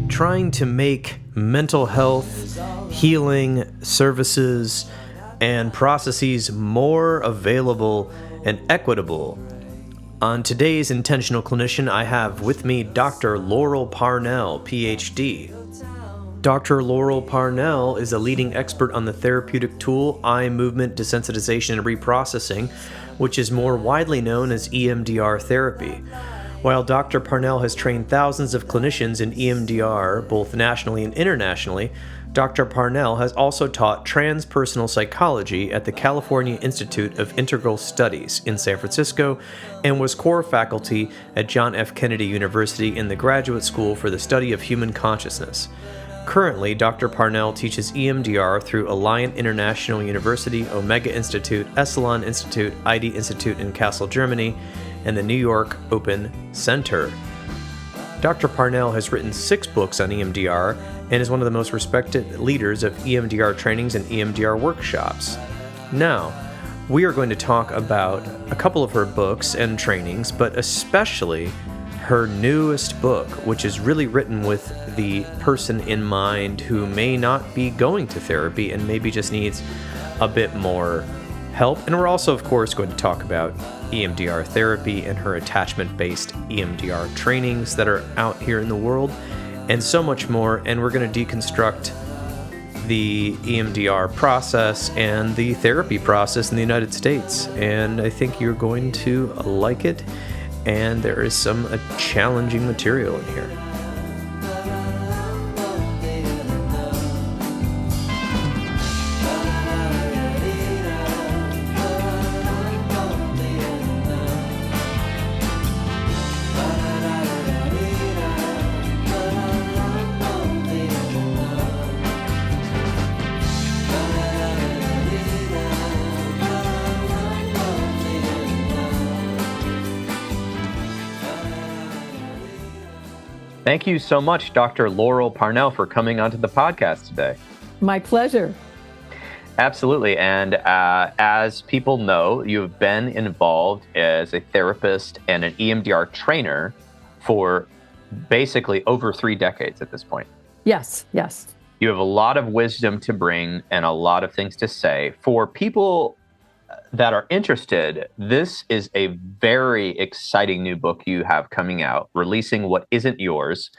trying to make mental health, healing services, and processes more available and equitable. On today's Intentional Clinician, I have with me Dr. Laurel Parnell, PhD. Dr. Laurel Parnell is a leading expert on the therapeutic tool eye movement desensitization and reprocessing, which is more widely known as EMDR therapy. While Dr. Parnell has trained thousands of clinicians in EMDR, both nationally and internationally, Dr. Parnell has also taught transpersonal psychology at the California Institute of Integral Studies in San Francisco and was core faculty at John F. Kennedy University in the Graduate School for the Study of Human Consciousness. Currently, Dr. Parnell teaches EMDR through Alliant International University, Omega Institute, Esalen Institute, ID Institute in Kassel, Germany, and the New York Open Center. Dr. Parnell has written 6 books on EMDR and is one of the most respected leaders of EMDR trainings and EMDR workshops. Now, we are going to talk about a couple of her books and trainings, but especially her newest book, which is really written with the person in mind who may not be going to therapy and maybe just needs a bit more help. And we're also, of course, going to talk about EMDR therapy and her attachment-based EMDR trainings that are out here in the world, and so much more. And we're going to deconstruct the EMDR process and the therapy process in the United States. And I think you're going to like it. And there is some challenging material in here. Thank you so much, Dr. Laurel Parnell, for coming onto the podcast today. My pleasure. Absolutely. And as people know, you've been involved as a therapist and an EMDR trainer for basically over 3 decades at this point. Yes. You have a lot of wisdom to bring and a lot of things to say. For people that are interested, this is a very exciting new book you have coming out, Releasing What Isn't Yours,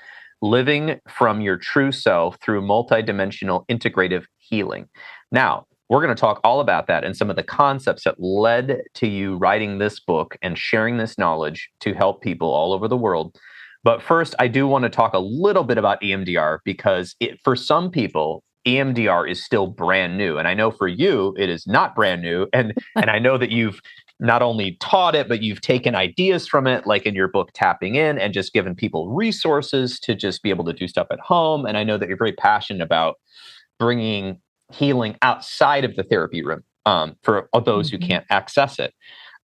Living from Your True Self Through Multidimensional Integrative Healing. Now, we're going to talk all about that and some of the concepts that led to you writing this book and sharing this knowledge to help people all over the world. But first, I do want to talk a little bit about EMDR because for some people, EMDR is still brand new. And I know for you, it is not brand new. And I know that you've not only taught it, but you've taken ideas from it, like in your book, Tapping In, and just given people resources to just be able to do stuff at home. And I know that you're very passionate about bringing healing outside of the therapy room for those who can't access it.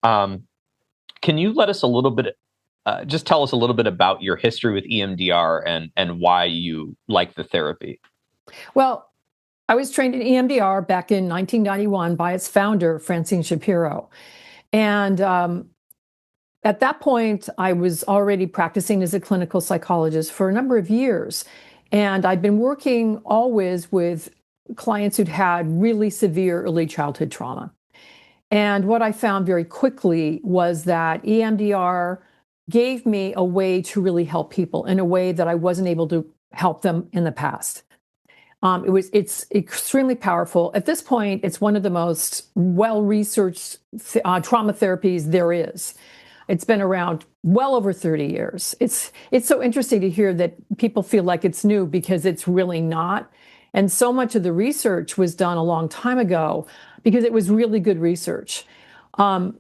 Can you let us a little bit, just tell us a little bit about your history with EMDR and why you like the therapy? Well, I was trained in EMDR back in 1991 by its founder, Francine Shapiro. And at that point, I was already practicing as a clinical psychologist for a number of years. And I'd been working always with clients who'd had really severe early childhood trauma. And what I found very quickly was that EMDR gave me a way to really help people in a way that I wasn't able to help them in the past. It's extremely powerful. At this point, it's one of the most well-researched trauma therapies there is. It's been around well over 30 years. It's so interesting to hear that people feel like it's new because it's really not. And so much of the research was done a long time ago because it was really good research. I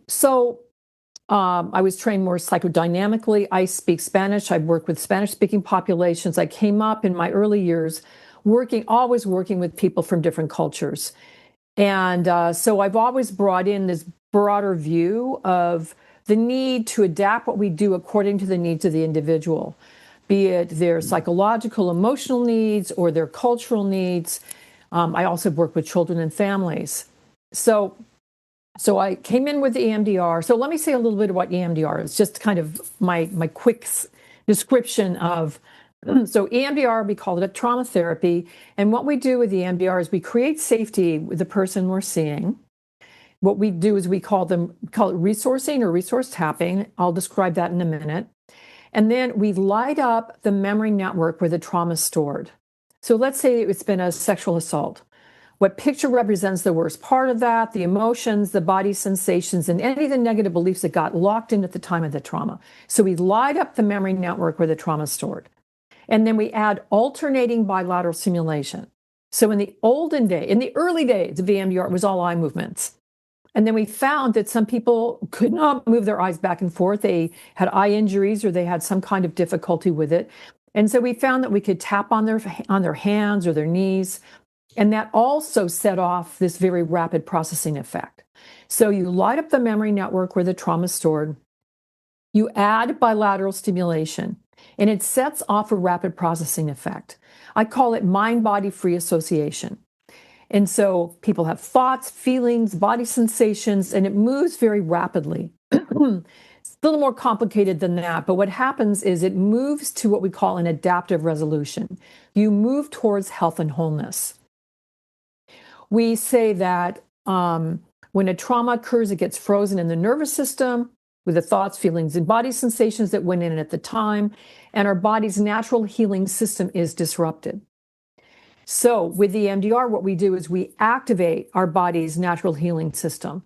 was trained more psychodynamically. I speak Spanish. I work with Spanish-speaking populations. I came up in my early years always working with people from different cultures. And so I've always brought in this broader view of the need to adapt what we do according to the needs of the individual, be it their psychological, emotional needs or their cultural needs. I also work with children and families. So I came in with the EMDR. So let me say a little bit about EMDR. It's just kind of my quick description of So EMDR, we call it a trauma therapy. And what we do with EMDR is we create safety with the person we're seeing. What we do is we call it resourcing or resource tapping. I'll describe that in a minute. And then we light up the memory network where the trauma is stored. So let's say it's been a sexual assault. What picture represents the worst part of that, the emotions, the body sensations, and any of the negative beliefs that got locked in at the time of the trauma. So we light up the memory network where the trauma is stored. And then we add alternating bilateral stimulation. So in the early days of EMDR, it was all eye movements. And then we found that some people could not move their eyes back and forth. They had eye injuries or they had some kind of difficulty with it. And so we found that we could tap on their hands or their knees. And that also set off this very rapid processing effect. So you light up the memory network where the trauma is stored. You add bilateral stimulation, and it sets off a rapid processing effect. I call it mind-body free association. And so people have thoughts, feelings, body sensations, and it moves very rapidly. It's a little more complicated than that, but what happens is it moves to what we call an adaptive resolution. You move towards health and wholeness. We say that when a trauma occurs, it gets frozen in the nervous system with the thoughts, feelings, and body sensations that went in at the time, and our body's natural healing system is disrupted. So with the EMDR, what we do is we activate our body's natural healing system,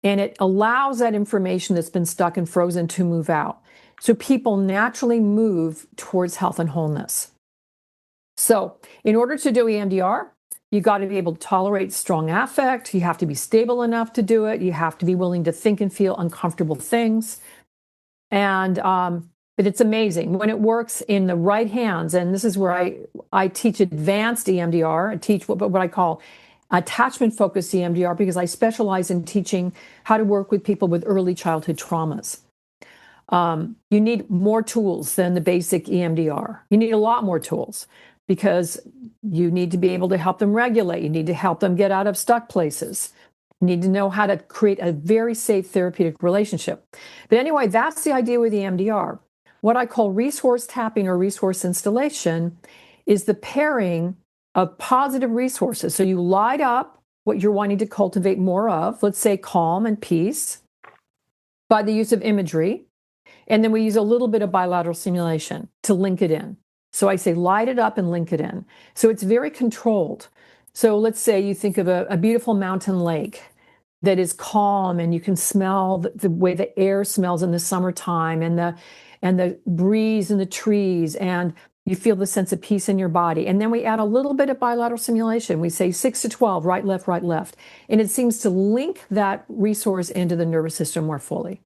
and it allows that information that's been stuck and frozen to move out. So people naturally move towards health and wholeness. So in order to do EMDR, you got to be able to tolerate strong affect. You have to be stable enough to do it. You have to be willing to think and feel uncomfortable things. And but it's amazing when it works in the right hands. And this is where I teach advanced EMDR. I teach what I call attachment-focused EMDR because I specialize in teaching how to work with people with early childhood traumas. You need more tools than the basic EMDR. You need a lot more tools, because you need to be able to help them regulate. You need to help them get out of stuck places. You need to know how to create a very safe therapeutic relationship. But anyway, that's the idea with EMDR. What I call resource tapping or resource installation is the pairing of positive resources. So you light up what you're wanting to cultivate more of, let's say calm and peace, by the use of imagery. And then we use a little bit of bilateral stimulation to link it in. So I say light it up and link it in. So it's very controlled. So let's say you think of a beautiful mountain lake that is calm, and you can smell the way the air smells in the summertime, and the breeze in the trees, and you feel the sense of peace in your body. And then we add a little bit of bilateral stimulation. We say 6 to 12, right, left. And it seems to link that resource into the nervous system more fully.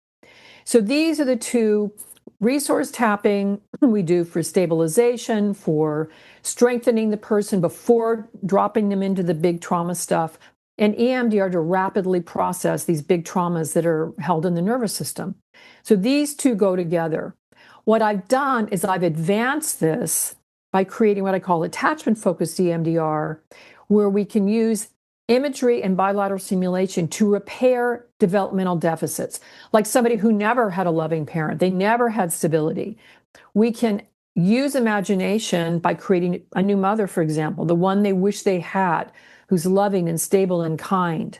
So these are the two. Resource tapping we do for stabilization, for strengthening the person before dropping them into the big trauma stuff, and EMDR to rapidly process these big traumas that are held in the nervous system. So these two go together. What I've done is I've advanced this by creating what I call attachment-focused EMDR, where we can use imagery and bilateral stimulation to repair developmental deficits, like somebody who never had a loving parent, they never had stability. We can use imagination by creating a new mother, for example, the one they wish they had, who's loving and stable and kind.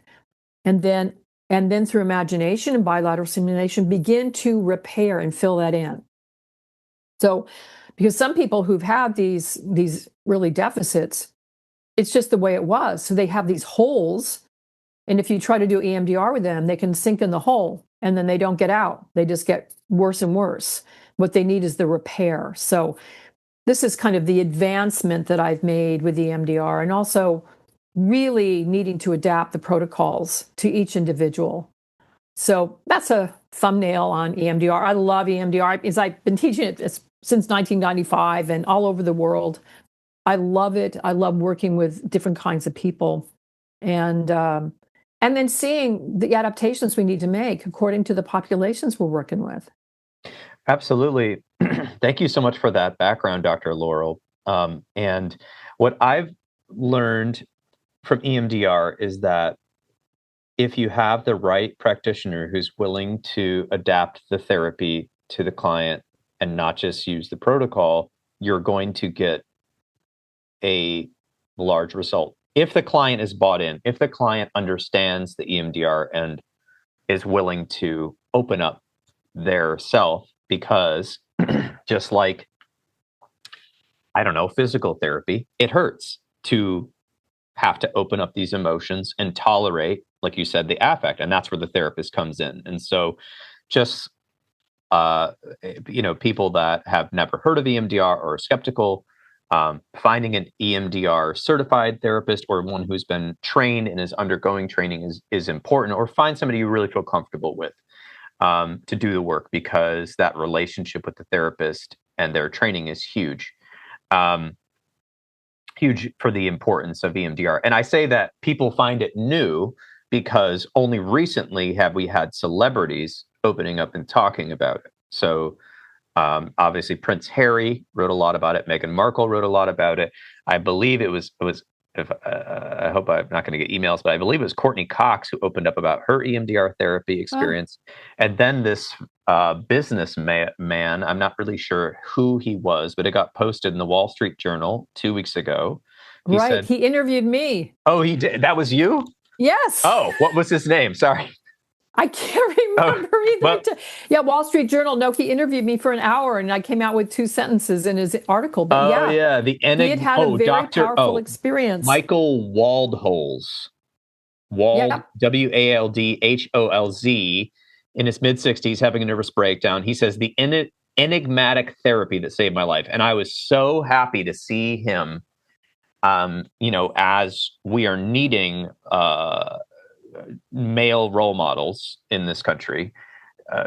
And then through imagination and bilateral stimulation, begin to repair and fill that in. So, because some people who've had these really deficits, it's just the way it was. So they have these holes. And if you try to do EMDR with them, they can sink in the hole and then they don't get out. They just get worse and worse. What they need is the repair. So this is kind of the advancement that I've made with EMDR, and also really needing to adapt the protocols to each individual. So that's a thumbnail on EMDR. I love EMDR because I've been teaching it since 1995 and all over the world. I love it. I love working with different kinds of people, and then seeing the adaptations we need to make according to the populations we're working with. Absolutely. Thank you so much for that background, Dr. Laurel. And what I've learned from EMDR is that if you have the right practitioner who's willing to adapt the therapy to the client and not just use the protocol, you're going to get a large result. If the client is bought in, if the client understands the EMDR and is willing to open up their self, because just like, I don't know, physical therapy, it hurts to have to open up these emotions and tolerate, like you said, the affect. And that's where the therapist comes in. And so just, people that have never heard of EMDR or are skeptical, finding an EMDR certified therapist or one who's been trained and is undergoing training is important, or find somebody you really feel comfortable with to do the work, because that relationship with the therapist and their training is huge. Huge for the importance of EMDR. And I say that people find it new because only recently have we had celebrities opening up and talking about it. So obviously Prince Harry wrote a lot about it. Meghan Markle wrote a lot about it. I believe it was I hope I'm not going to get emails, but I believe it was Courtney Cox who opened up about her EMDR therapy experience. And then this business man, I'm not really sure who he was, but it got posted in the Wall Street Journal 2 weeks ago. He said, he interviewed me. Oh, he did? That was you? Yes. Oh, what was his name? Sorry. I can't remember either. Yeah, Wall Street Journal. No, he interviewed me for an hour, and I came out with 2 sentences in his article. But he had a very powerful experience. Michael Waldholz, Waldholz, in his mid-60s, having a nervous breakdown. He says the enigmatic therapy that saved my life, and I was so happy to see him. As we are needing male role models in this country,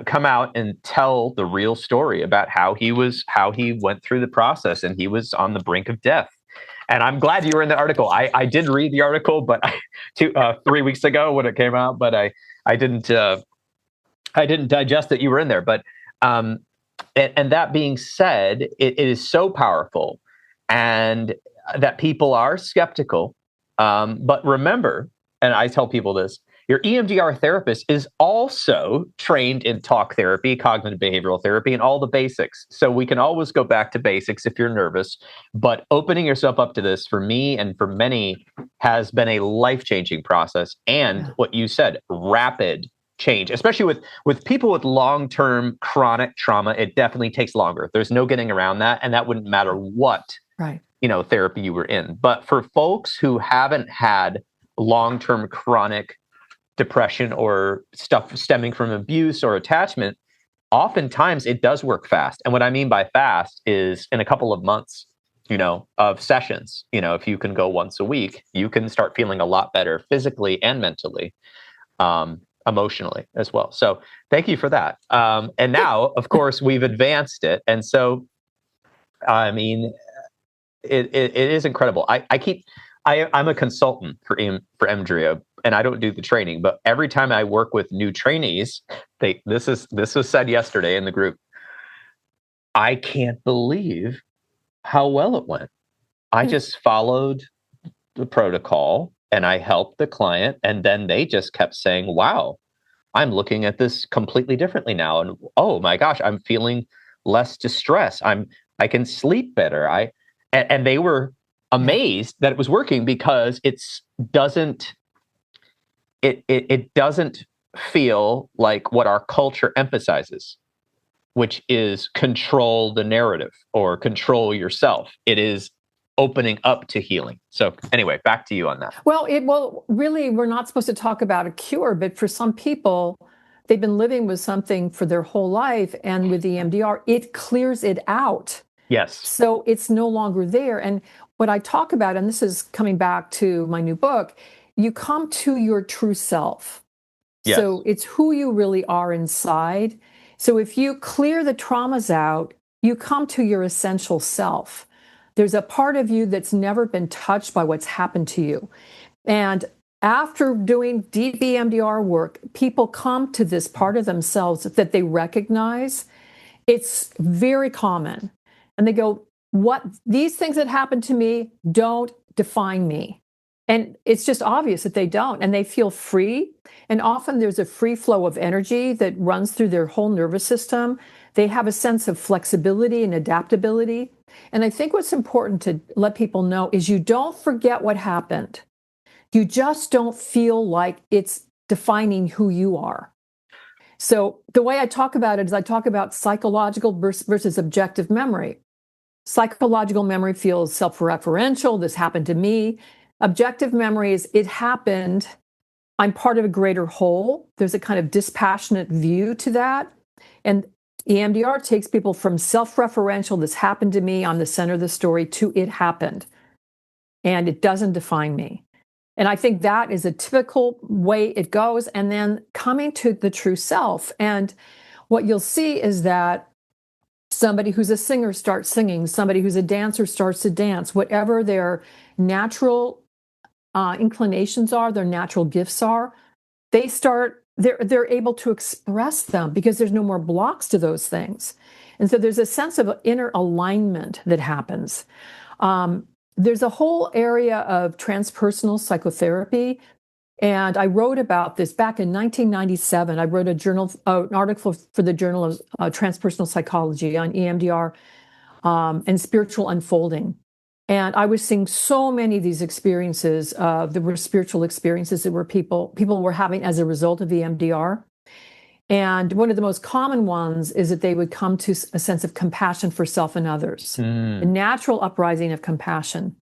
come out and tell the real story about how he went through the process, and he was on the brink of death. And I'm glad you were in the article. I did read the article, but 3 weeks ago when it came out, but I didn't digest that you were in there. But and that being said, it is so powerful, and that people are skeptical. But remember, and I tell people this, your EMDR therapist is also trained in talk therapy, cognitive behavioral therapy, and all the basics. So we can always go back to basics if you're nervous. But opening yourself up to this, for me and for many, has been a life-changing process. And what you said, rapid change, especially with people with long-term chronic trauma, it definitely takes longer. There's no getting around that. And that wouldn't matter what therapy you were in. But for folks who haven't had long-term chronic depression or stuff stemming from abuse or attachment, oftentimes it does work fast. And what I mean by fast is in a couple of months, of sessions, if you can go once a week, you can start feeling a lot better physically and mentally, emotionally as well. So thank you for that. And now, of course, we've advanced it. And so, I mean, it is incredible. I'm a consultant for EMDRIA, and I don't do the training, but every time I work with new trainees, this was said yesterday in the group, I can't believe how well it went. I just followed the protocol and I helped the client, and then they just kept saying, wow, I'm looking at this completely differently now. And oh my gosh, I'm feeling less distress. I can sleep better. And they were amazed that it was working, because it doesn't feel like what our culture emphasizes, which is control the narrative or control yourself. It is opening up to healing. So anyway, back to you on that. Well, really, we're not supposed to talk about a cure, but for some people, they've been living with something for their whole life, and with the EMDR, it clears it out. Yes. So it's no longer there. And what I talk about, and this is coming back to my new book, you come to your true self. Yes. So it's who you really are inside. So if you clear the traumas out, you come to your essential self. There's a part of you that's never been touched by what's happened to you. And after doing deep EMDR work, people come to this part of themselves that they recognize. It's very common. And they go, these things that happened to me don't define me. And it's just obvious that they don't. And they feel free. And often there's a free flow of energy that runs through their whole nervous system They have a sense of flexibility and adaptability. And I think what's important to let people know is you don't forget what happened. You just don't feel like it's defining who you are. So the way I talk about it is I talk about psychological versus objective memory. Psychological memory feels self-referential. This happened to me. Objective memory is it happened. I'm part of a greater whole. There's a kind of dispassionate view to that. And EMDR takes people from self-referential, this happened to me, I'm the center of the story, to it happened. And it doesn't define me. And I think that is a typical way it goes. And then coming to the true self. And what you'll see is that somebody who's a singer starts singing, somebody who's a dancer starts to dance, whatever their natural inclinations are, their natural gifts are, they're able to express them because there's no more blocks to those things. And so there's a sense of inner alignment that happens. There's a whole area of transpersonal psychotherapy. And I wrote about this back in 1997. I wrote an article for the Journal of Transpersonal Psychology on EMDR and spiritual unfolding. And I was seeing so many of these experiences. There were spiritual experiences that were people were having as a result of EMDR. And one of the most common ones is that they would come to a sense of compassion for self and others, a natural uprising of compassion.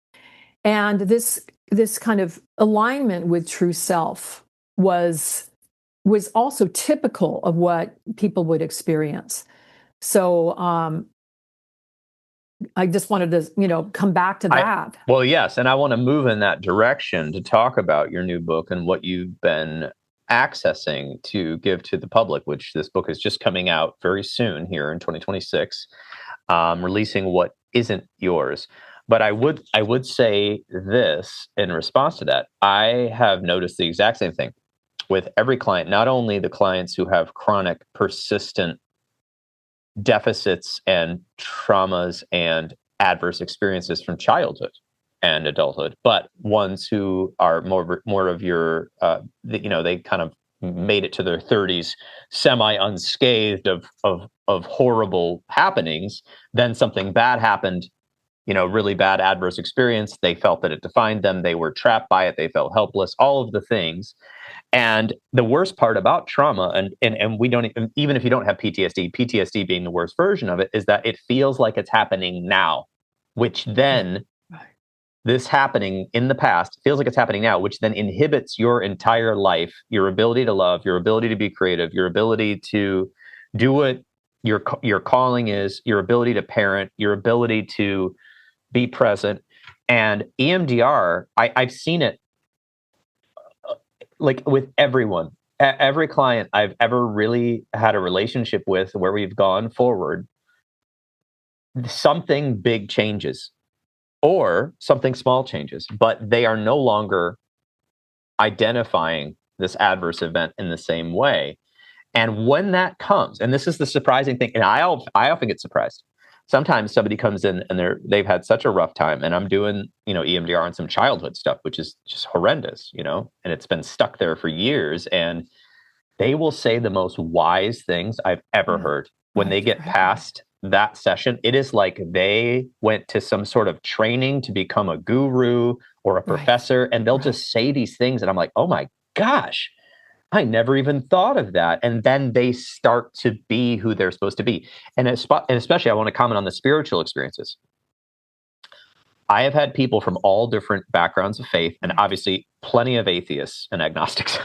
And this kind of alignment with true self was also typical of what people would experience. So I just wanted to, come back to that. Well, yes. And I want to move in that direction to talk about your new book and what you've been accessing to give to the public, which this book is just coming out very soon here in 2026, releasing what isn't yours. But I would say this in response to that. I have noticed the exact same thing with every client, not only the clients who have chronic, persistent deficits and traumas and adverse experiences from childhood and adulthood, but ones who are more of your, they kind of made it to their 30s semi unscathed of horrible happenings. Then something bad happened, really bad adverse experience. They felt that it defined them. They were trapped by it. They felt helpless, all of the things. And the worst part about trauma, and we don't even if you don't have PTSD being the worst version of it, is that it feels like it's happening now, which then this happening in the past feels like it's happening now, which then inhibits your entire life, your ability to love, your ability to be creative, your ability to do what your calling is, your ability to parent, your ability to be present. And EMDR, I've seen it like with everyone, every client I've ever really had a relationship with where we've gone forward, something big changes or something small changes, but they are no longer identifying this adverse event in the same way. And when that comes, and this is the surprising thing, and I often get surprised. Sometimes somebody comes in and they've had such a rough time, and I'm doing, EMDR on some childhood stuff, which is just horrendous, and it's been stuck there for years. And they will say the most wise things I've ever heard when they get past that session. It is like they went to some sort of training to become a guru or a professor, and they'll just say these things. And I'm like, oh my gosh, I never even thought of that. And then they start to be who they're supposed to be. And especially, I want to comment on the spiritual experiences. I have had people from all different backgrounds of faith, and obviously plenty of atheists and agnostics.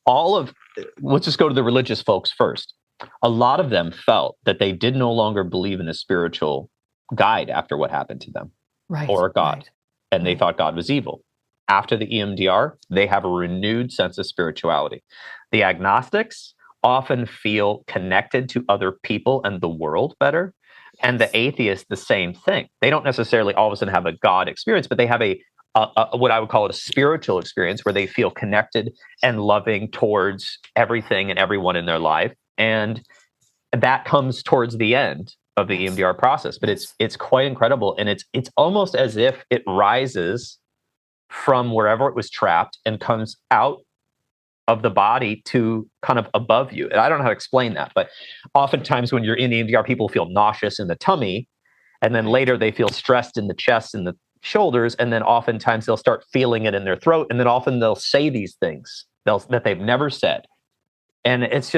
Let's just go to the religious folks first. A lot of them felt that they did no longer believe in a spiritual guide after what happened to them, or God, and they thought God was evil. After the EMDR, they have a renewed sense of spirituality. The agnostics often feel connected to other people and the world better. And the atheists, the same thing. They don't necessarily all of a sudden have a God experience, but they have a what I would call a spiritual experience where they feel connected and loving towards everything and everyone in their life. And that comes towards the end of the EMDR process. But it's quite incredible. And it's almost as if it rises from wherever it was trapped and comes out of the body to kind of above you. And I don't know how to explain that, but oftentimes when you're in EMDR, people feel nauseous in the tummy, and then later they feel stressed in the chest and the shoulders, and then oftentimes they'll start feeling it in their throat, and then often they'll say these things that they've never said. And it's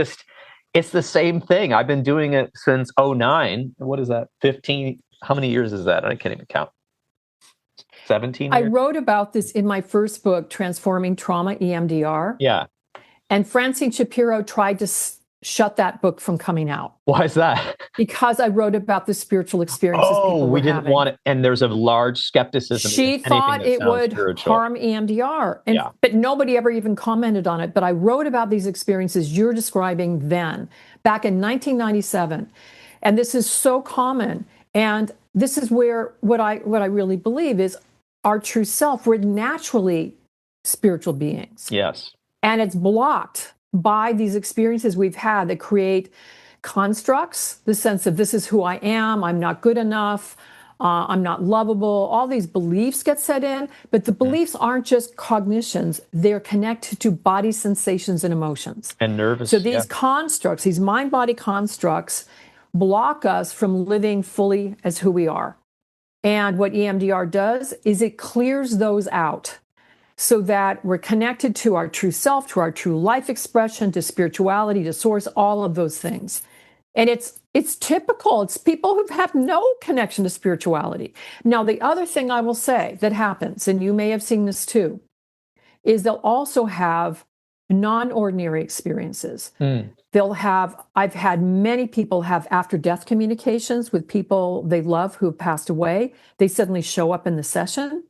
the same thing. I've been doing it since '09. What is that? 15? How many years is that? I can't even count. 17 years? I wrote about this in my first book, Transforming Trauma, EMDR. Yeah. And Francine Shapiro tried to shut that book from coming out. Why is that? Because I wrote about the spiritual experiences people were we didn't having. want it. And there's a large skepticism. She thought it would harm EMDR. But nobody ever even commented on it. But I wrote about these experiences you're describing then, back in 1997. And this is so common. And this is where what I really believe is our true self. We're naturally spiritual beings. Yes. And it's blocked by these experiences we've had that create constructs, the sense of this is who I am, I'm not good enough, I'm not lovable. All these beliefs get set in, but the beliefs aren't just cognitions. They're connected to body sensations and emotions. And nervous. So these constructs, these mind-body constructs, block us from living fully as who we are. And what EMDR does is it clears those out so that we're connected to our true self, to our true life expression, to spirituality, to source, all of those things. And it's typical. It's people who have no connection to spirituality. Now, the other thing I will say that happens, and you may have seen this too, is they'll also have non-ordinary experiences. I've had many people have after-death communications with people they love who have passed away. They suddenly show up in the session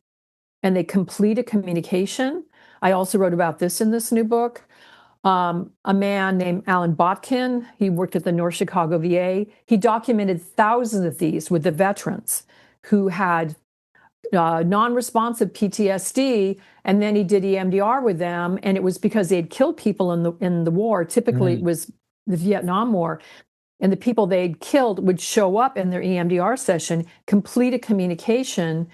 and they complete a communication. I also wrote about this in this new book. A man named Alan Botkin, he worked at the North Chicago VA. He documented thousands of these with the veterans who had non-responsive PTSD, and then he did EMDR with them, and it was because they had killed people in the war. Typically, it was the Vietnam War, and the people they'd killed would show up in their EMDR session, complete a communication.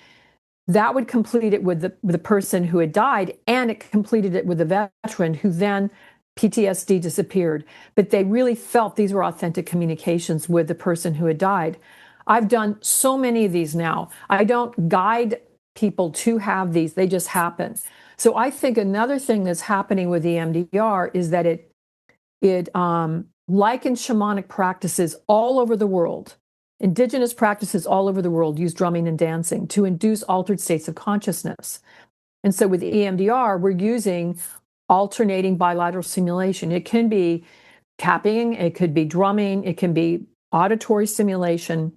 That would complete it with the person who had died, and it completed it with the veteran who then PTSD disappeared. But they really felt these were authentic communications with the person who had died. I've done so many of these now. I don't guide people to have these, they just happen. So I think another thing that's happening with EMDR is that it like in shamanic practices all over the world, indigenous practices all over the world use drumming and dancing to induce altered states of consciousness. And so with EMDR, we're using alternating bilateral stimulation. It can be tapping, it could be drumming, it can be auditory stimulation.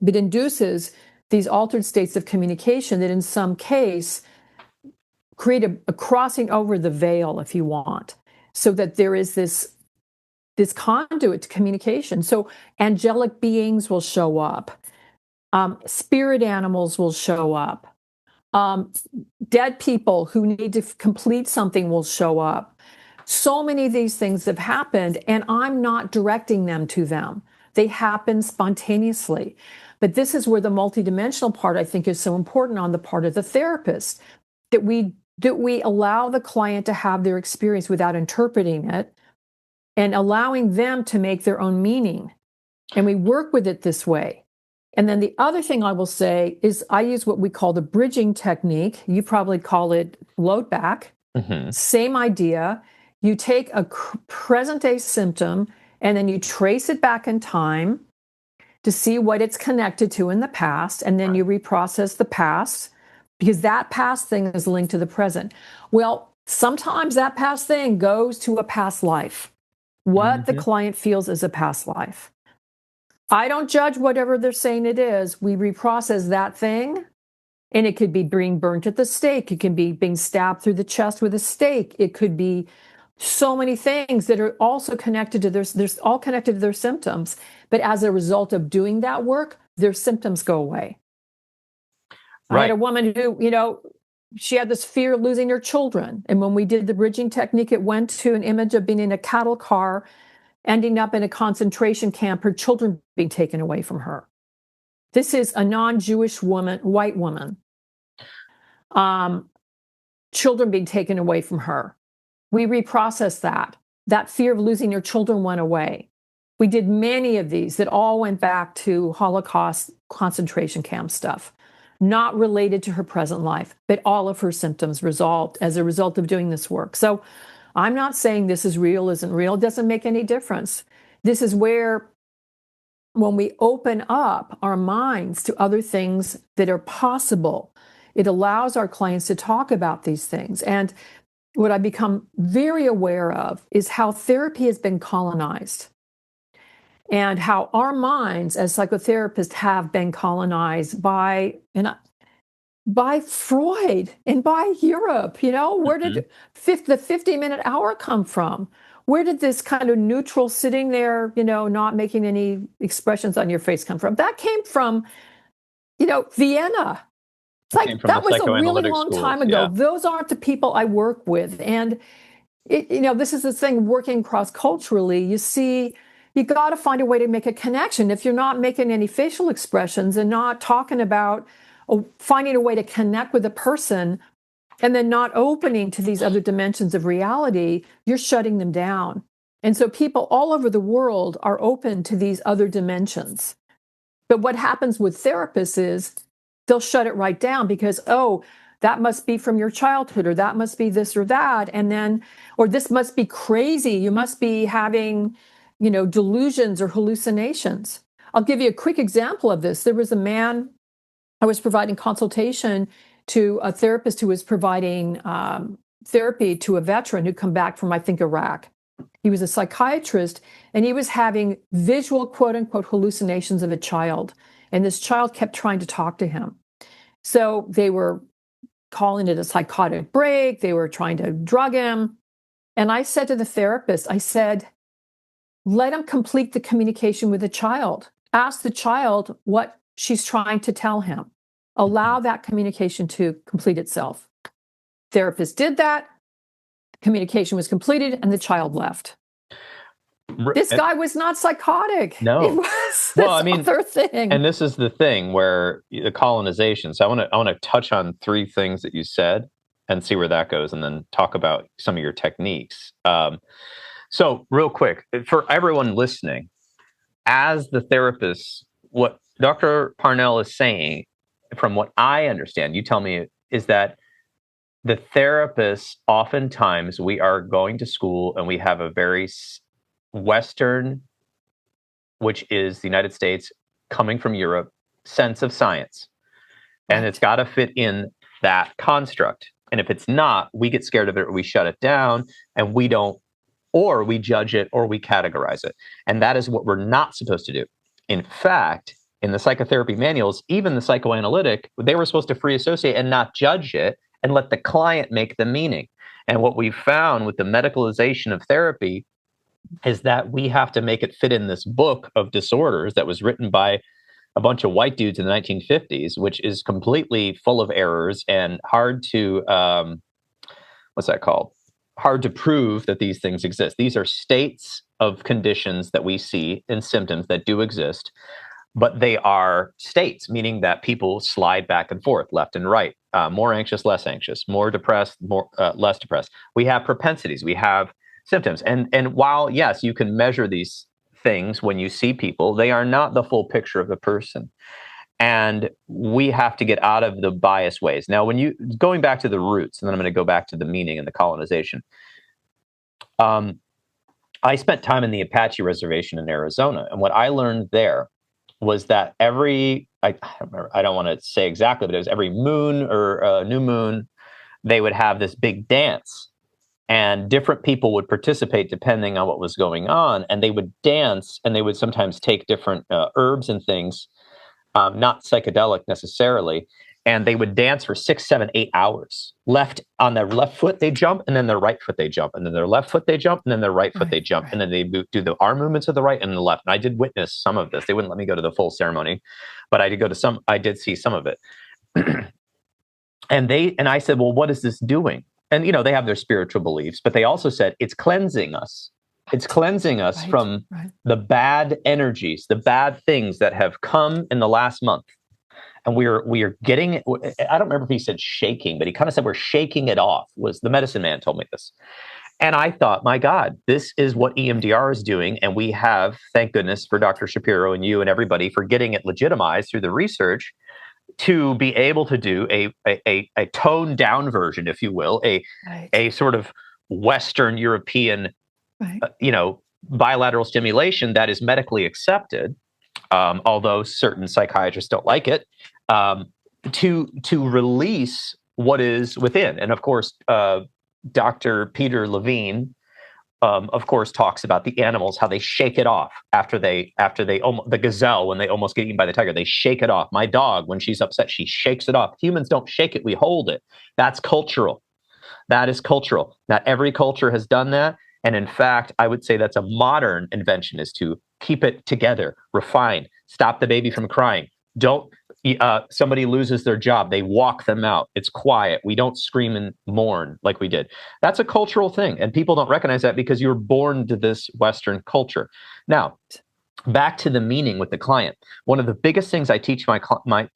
But induces these altered states of communication that in some case create a crossing over the veil, if you want, so that there is this conduit to communication. So angelic beings will show up. Spirit animals will show up. Dead people who need to complete something will show up. So many of these things have happened, and I'm not directing them to them. They happen spontaneously. But this is where the multidimensional part, I think, is so important on the part of the therapist, that we allow the client to have their experience without interpreting it and allowing them to make their own meaning. And we work with it this way. And then the other thing I will say is I use what we call the bridging technique. You probably call it load back. Same idea. You take a present day symptom and then you trace it back in time to see what it's connected to in the past, and then you reprocess the past because that past thing is linked to the present. Well, sometimes that past thing goes to a past life, what the client feels is a past life. I don't judge whatever they're saying it is. We reprocess that thing, and it could be being burnt at the stake. It can be being stabbed through the chest with a stake. It could be so many things that are also connected to there's all connected to their symptoms. But as a result of doing that work, their symptoms go away. Right. I had a woman who, she had this fear of losing her children. And when we did the bridging technique, it went to an image of being in a cattle car, ending up in a concentration camp, her children being taken away from her. This is a non-Jewish woman, white woman. Children being taken away from her. We reprocessed that. That fear of losing your children went away. We did many of these that all went back to Holocaust concentration camp stuff, not related to her present life, but all of her symptoms resolved as a result of doing this work. So I'm not saying this is real, isn't real. It doesn't make any difference. This is where, when we open up our minds to other things that are possible, it allows our clients to talk about these things. And what I've become very aware of is how therapy has been colonized, and how our minds as psychotherapists have been colonized by Freud and by Europe. Where did the 50-minute hour come from? Where did this kind of neutral sitting there, not making any expressions on your face come from? That came from, Vienna. It's like that was a really long time ago. Yeah. Those aren't the people I work with. And, this is the thing, working cross-culturally, you got to find a way to make a connection. If you're not making any facial expressions and not talking about finding a way to connect with a person and then not opening to these other dimensions of reality, you're shutting them down. And so people all over the world are open to these other dimensions. But what happens with therapists is they'll shut it right down because, that must be from your childhood, or that must be this or that. And then, or this must be crazy. You must be having, delusions or hallucinations. I'll give you a quick example of this. There was a man, I was providing consultation to a therapist who was providing therapy to a veteran who'd come back from, I think, Iraq. He was a psychiatrist, and he was having visual, quote unquote, hallucinations of a child. And this child kept trying to talk to him. So they were calling it a psychotic break. They were trying to drug him. And I said to the therapist, I said, let him complete the communication with the child. Ask the child what she's trying to tell him. Allow that communication to complete itself. Therapist did that. Communication was completed, and the child left. This guy was not psychotic. No. It was this other thing. And this is the thing where the colonization. So I want to touch on three things that you said and see where that goes, and then talk about some of your techniques. So real quick, for everyone listening, as the therapist, what Dr. Parnell is saying, from what I understand, you tell me, is that the therapists, oftentimes we are going to school and we have a very Western, which is the United States coming from Europe, sense of science. And it's got to fit in that construct. And if it's not, we get scared of it, or we shut it down, and we don't, or we judge it, or we categorize it. And that is what we're not supposed to do. In fact, in the psychotherapy manuals, even the psychoanalytic, they were supposed to free associate and not judge it and let the client make the meaning. And what we found with the medicalization of therapy is that we have to make it fit in this book of disorders that was written by a bunch of white dudes in the 1950s, which is completely full of errors and hard to, hard to prove that these things exist. These are states of conditions that we see and symptoms that do exist, but they are states, meaning that people slide back and forth, left and right, more anxious, less anxious, more depressed, less depressed. We have propensities, we have symptoms. And while, yes, you can measure these things when you see people, they are not the full picture of the person. And we have to get out of the biased ways. Now, going back to the roots, and then I'm going to go back to the meaning and the colonization. I spent time in the Apache reservation in Arizona. And what I learned there was that I don't want to say exactly, but it was every moon or new moon, they would have this big dance. And different people would participate depending on what was going on. And they would dance, and they would sometimes take different herbs and things, not psychedelic necessarily. And they would dance for 6, 7, 8 hours. On their left foot, they jump, and then their right foot, they jump. And then their left foot, they jump, and then their right foot, they jump. And then they do the arm movements of the right and the left. And I did witness some of this. They wouldn't let me go to the full ceremony, but I did see some of it. And I said, well, what is this doing? And, they have their spiritual beliefs, but they also said it's cleansing us. It's cleansing us from the bad energies, the bad things that have come in the last month. And we are getting it. I don't remember if he said shaking, but he kind of said we're shaking it off. Was the medicine man told me this. And I thought, my God, this is what EMDR is doing. And we have, thank goodness for Dr. Shapiro and you and everybody for getting it legitimized through the research to be able to do a toned down version, if you will, a sort of Western European, bilateral stimulation that is medically accepted, although certain psychiatrists don't like it, to release what is within. And of course, Dr. Peter Levine, of course, talks about the animals, how they shake it off after the gazelle, when they almost get eaten by the tiger, they shake it off. My dog, when she's upset, she shakes it off. Humans don't shake it, we hold it. That's cultural. That is cultural. Not every culture has done that. And in fact, I would say that's a modern invention, is to keep it together, refine, stop the baby from crying. Don't, somebody loses their job, they walk them out. It's quiet. We don't scream and mourn like we did. That's a cultural thing. And people don't recognize that because you're born to this Western culture. Now, back to the meaning with the client. One of the biggest things I teach my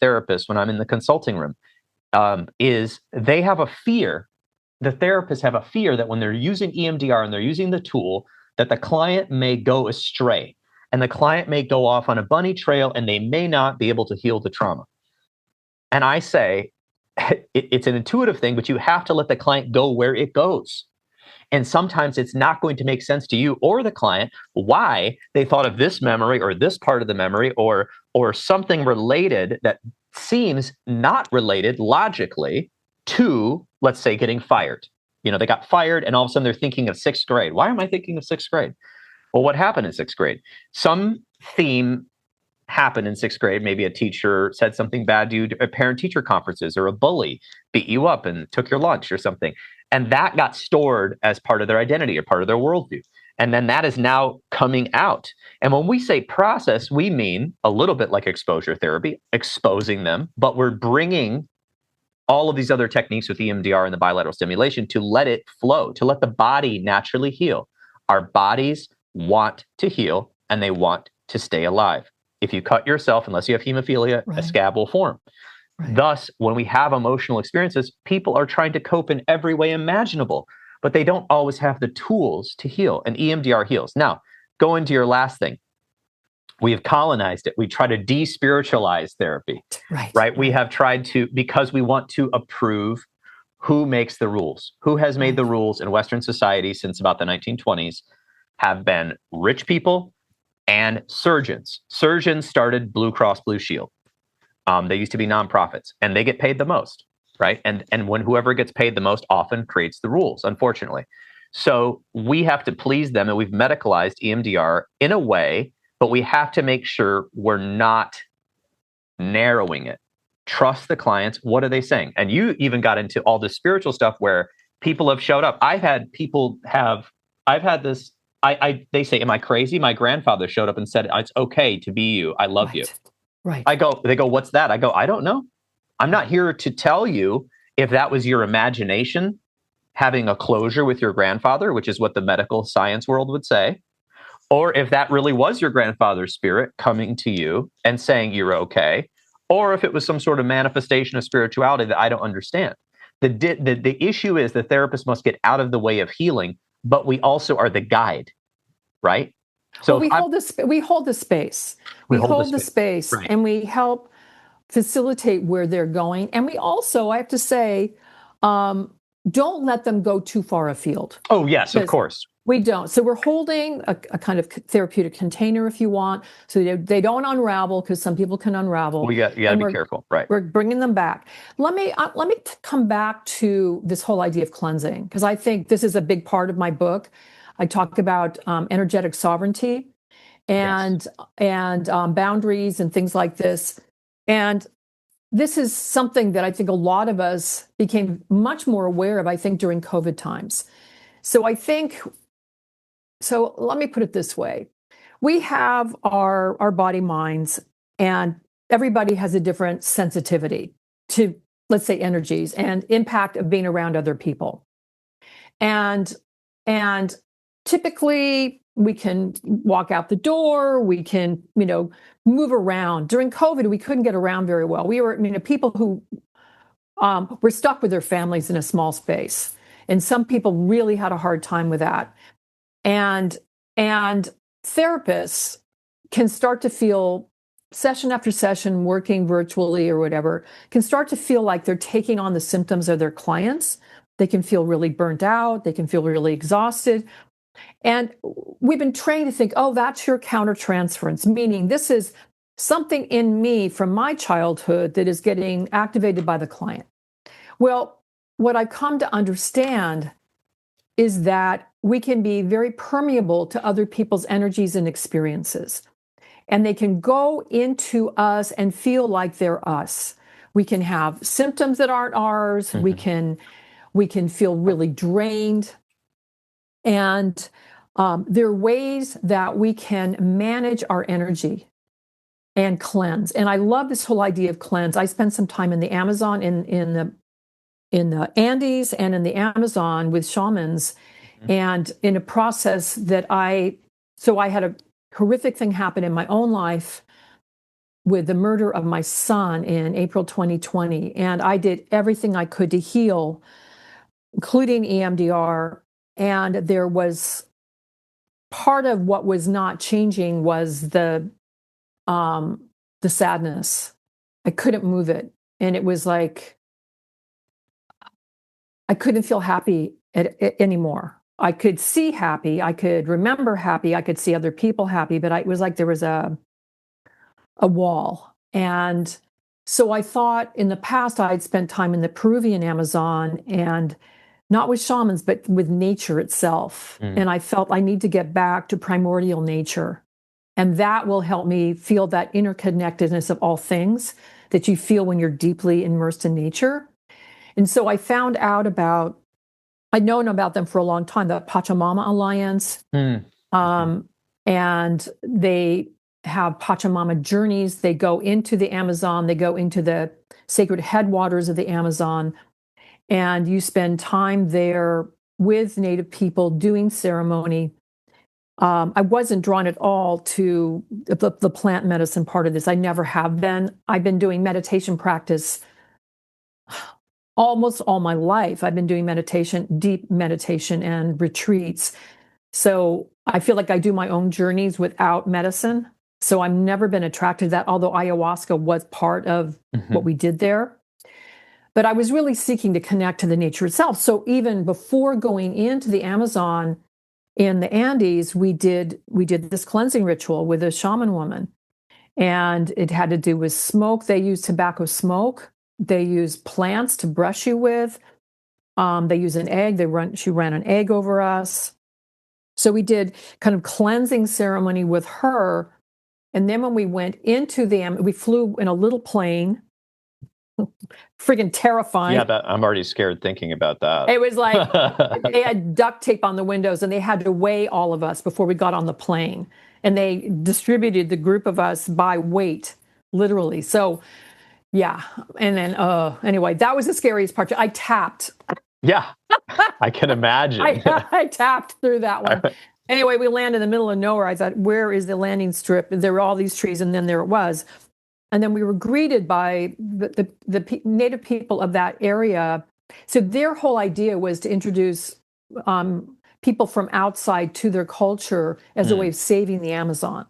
therapists when I'm in the consulting room is they have a fear. The therapists have a fear that when they're using EMDR and they're using the tool, that the client may go astray and the client may go off on a bunny trail and they may not be able to heal the trauma. And I say, it's an intuitive thing, but you have to let the client go where it goes. And sometimes it's not going to make sense to you or the client why they thought of this memory or this part of the memory or something related that seems not related logically to, let's say, getting fired. They got fired and all of a sudden they're thinking of sixth grade. Why am I thinking of sixth grade? Well, what happened in sixth grade? Some theme happened in sixth grade. Maybe a teacher said something bad to you at parent-teacher conferences, or a bully beat you up and took your lunch or something. And that got stored as part of their identity or part of their worldview. And then that is now coming out. And when we say process, we mean a little bit like exposure therapy, exposing them, but we're bringing all of these other techniques with EMDR and the bilateral stimulation to let it flow, to let the body naturally heal. Our bodies want to heal and they want to stay alive. If you cut yourself, unless you have hemophilia, a scab will form. Right. Thus, when we have emotional experiences, people are trying to cope in every way imaginable, but they don't always have the tools to heal, and EMDR heals. Now, go into your last thing. We have colonized it. We try to de-spiritualize therapy, right? We have tried to, because we want to approve who makes the rules. Who has made the rules in Western society since about the 1920s have been rich people and surgeons. Surgeons started Blue Cross Blue Shield. They used to be nonprofits, and they get paid the most, right? And when whoever gets paid the most often creates the rules, unfortunately. So we have to please them, and we've medicalized EMDR in a way, but we have to make sure we're not narrowing it. Trust the clients. What are they saying? And you even got into all this spiritual stuff where people have showed up. I've had this, they say, am I crazy? My grandfather showed up and said, it's okay to be you. I love you. Right. They go, what's that? I go, I don't know. I'm not here to tell you if that was your imagination having a closure with your grandfather, which is what the medical science world would say, or if that really was your grandfather's spirit coming to you and saying you're okay, or if it was some sort of manifestation of spirituality that I don't understand. The issue is the therapist must get out of the way of healing, but we also are the guide, right? So we hold the space. We hold the space, right. And we help facilitate where they're going. And we also, I have to say, don't let them go too far afield. Oh, yes, of course. We don't. So we're holding a kind of therapeutic container, if you want, so they don't unravel, because some people can unravel. You got to be careful, right? We're bringing them back. Let me come back to this whole idea of cleansing, because I think this is a big part of my book. I talk about energetic sovereignty and boundaries and things like this. And this is something that I think a lot of us became much more aware of, I think, during COVID times. So let me put it this way. We have our body minds, and everybody has a different sensitivity to, let's say, energies and impact of being around other people. And typically we can walk out the door, we can, move around. During COVID, we couldn't get around very well. We were, people who were stuck with their families in a small space. And some people really had a hard time with that. And therapists can start to feel, session after session, working virtually or whatever, can start to feel like they're taking on the symptoms of their clients. They can feel really burnt out. They can feel really exhausted. And we've been trained to think, oh, that's your countertransference, meaning this is something in me from my childhood that is getting activated by the client. Well, what I've come to understand is that we can be very permeable to other people's energies and experiences. And they can go into us and feel like they're us. We can have symptoms that aren't ours. Mm-hmm. We can feel really drained. And there are ways that we can manage our energy and cleanse. And I love this whole idea of cleanse. I spent some time in the Amazon, in the Andes and in the Amazon with shamans, mm-hmm. and in a process that I had a horrific thing happen in my own life with the murder of my son in April 2020. And I did everything I could to heal, including EMDR. And there was part of what was not changing was the sadness. I couldn't move it. And it was like, I couldn't feel happy anymore. I could see happy. I could remember happy. I could see other people happy, but it was like there was a wall. And so I thought in the past I had spent time in the Peruvian Amazon, and not with shamans, but with nature itself. Mm. And I felt I need to get back to primordial nature. And that will help me feel that interconnectedness of all things that you feel when you're deeply immersed in nature. And so I found out about, I'd known about them for a long time, the Pachamama Alliance. And they have Pachamama journeys. They go into the Amazon, they go into the sacred headwaters of the Amazon, and you spend time there with Native people doing ceremony. I wasn't drawn at all to the plant medicine part of this. I never have been. I've been doing meditation practice almost all my life. I've been doing meditation, deep meditation and retreats. So I feel like I do my own journeys without medicine. So I've never been attracted to that, although ayahuasca was part of what we did there. But I was really seeking to connect to the nature itself. So even before going into the Amazon in the Andes, we did this cleansing ritual with a shaman woman. And it had to do with smoke. They use tobacco smoke. They use plants to brush you with. They use an egg. She ran an egg over us. So we did kind of cleansing ceremony with her. And then when we went into we flew in a little plane. Friggin' terrifying. Yeah, I'm already scared thinking about that. It was like they had duct tape on the windows, and they had to weigh all of us before we got on the plane. And they distributed the group of us by weight, literally. So, yeah. And then, anyway, that was the scariest part. I tapped. Yeah, I can imagine. I tapped through that one. Anyway, we landed in the middle of nowhere. I thought, where is the landing strip? There were all these trees, and then there it was. And then we were greeted by the Native people of that area. So their whole idea was to introduce people from outside to their culture as a way of saving the Amazon.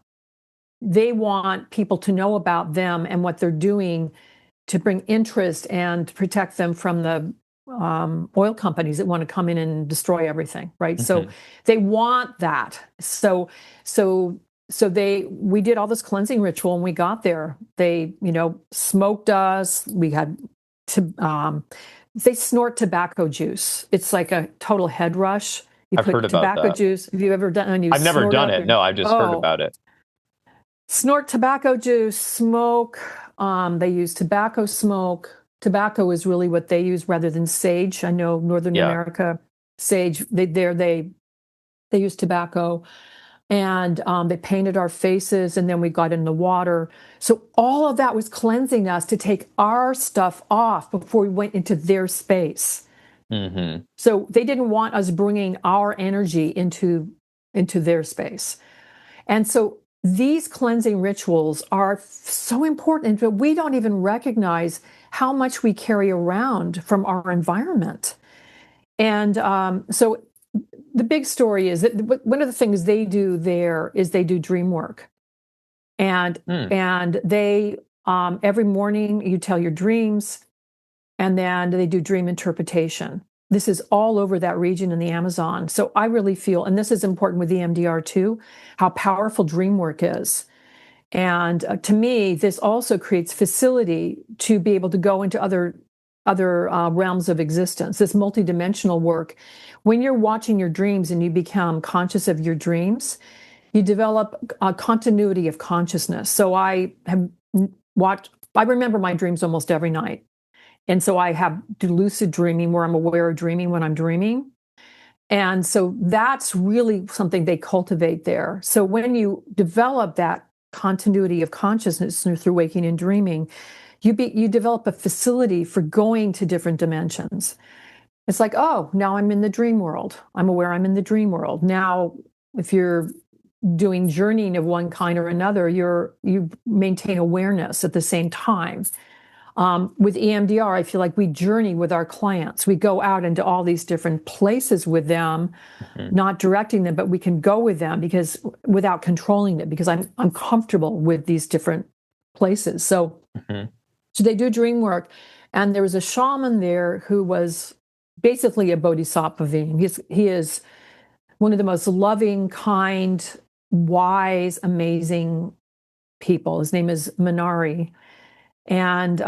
They want people to know about them and what they're doing to bring interest and to protect them from the oil companies that want to come in and destroy everything, right? So they want that. So we did all this cleansing ritual, and we got there. They, smoked us. We had they snort tobacco juice. It's like a total head rush. I've heard about tobacco that. Juice. Have you ever done? I've never done it. No, I've just heard about it. Snort tobacco juice, smoke. They use tobacco smoke. Tobacco is really what they use rather than sage. I know Northern America, sage. They use tobacco. And they painted our faces, and then we got in the water. So all of that was cleansing us to take our stuff off before we went into their space. So they didn't want us bringing our energy into their space. And so these cleansing rituals are so important, but we don't even recognize how much we carry around from our environment. And so the big story is that one of the things they do there is they do dream work. And they every morning you tell your dreams, and then they do dream interpretation. This is all over that region in the Amazon. So I really feel, and this is important with EMDR too, how powerful dream work is. And to me, this also creates facility to be able to go into other realms of existence, this multidimensional work. When you're watching your dreams and you become conscious of your dreams, you develop a continuity of consciousness. So I remember my dreams almost every night. And so I do lucid dreaming where I'm aware of dreaming when I'm dreaming. And so that's really something they cultivate there. So when you develop that continuity of consciousness through waking and dreaming, you develop a facility for going to different dimensions. It's like, oh, now I'm in the dream world. I'm aware I'm in the dream world. Now, if you're doing journeying of one kind or another, you maintain awareness at the same time. With EMDR, I feel like we journey with our clients. We go out into all these different places with them, not directing them, but we can go with them without controlling it, because I'm comfortable with these different places. So they do dream work. And there was a shaman there who was basically a bodhisattva being. He is one of the most loving, kind, wise, amazing people. His name is Minari. And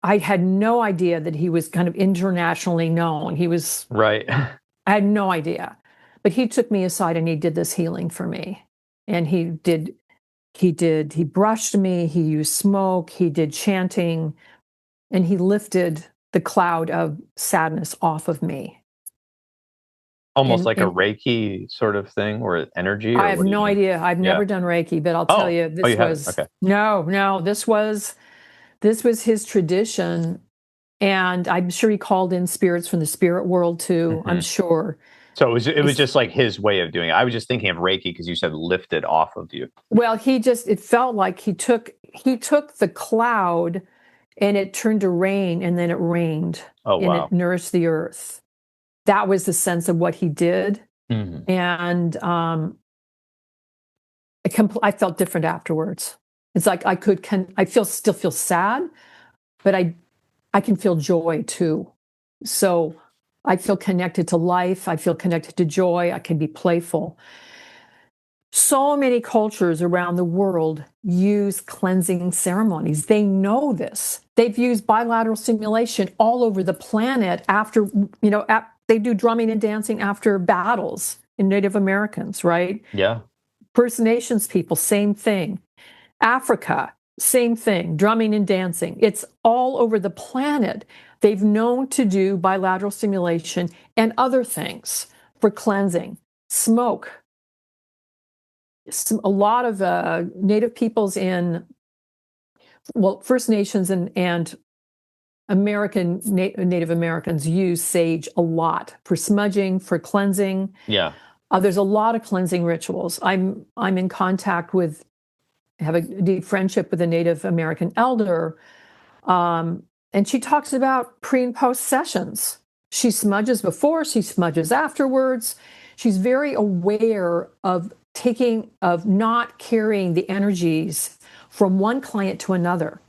I had no idea that he was kind of internationally known. He was right. I had no idea. But he took me aside and he did this healing for me. And he brushed me, he used smoke, he did chanting, and he lifted the cloud of sadness off of me. Almost like a Reiki sort of thing, or energy? Or I have no idea. I've never done Reiki, but I'll tell you, this was okay. No, this was his tradition, and I'm sure he called in spirits from the spirit world too. I'm sure. So it was just like his way of doing it. I was just thinking of Reiki because you said lifted off of you. Well, it felt like he took the cloud and it turned to rain, and then it rained. Oh, wow. And it nourished the earth. That was the sense of what he did. And I felt different afterwards. It's like I still feel sad, but I can feel joy too. So I feel connected to life. I feel connected to joy. I can be playful. So many cultures around the world use cleansing ceremonies. They know this. They've used bilateral stimulation all over the planet after, they do drumming and dancing after battles in Native Americans, right? Yeah. First Nations people, same thing. Africa, same thing, drumming and dancing. It's all over the planet. They've known to do bilateral stimulation and other things for cleansing. Smoke. A lot of Native peoples First Nations and Native Americans use sage a lot for smudging, for cleansing. Yeah. There's a lot of cleansing rituals. I'm in contact with, have a deep friendship with a Native American elder, and she talks about pre and post sessions. She smudges before, she smudges afterwards. She's very aware of not carrying the energies from one client to another.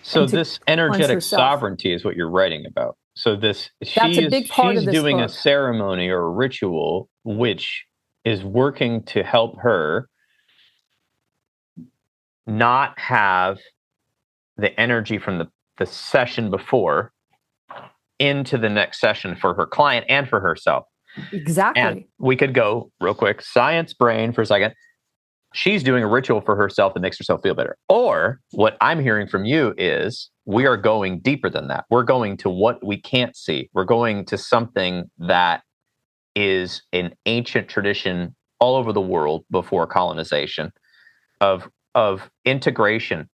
So this energetic sovereignty is what you're writing about. So she's doing a ceremony or a ritual which is working to help her not have the energy from the session before into the next session for her client and for herself. Exactly. And we could go real quick, science brain for a second. She's doing a ritual for herself that makes herself feel better. Or what I'm hearing from you is we are going deeper than that. We're going to what we can't see. We're going to something that is an ancient tradition all over the world before colonization of integration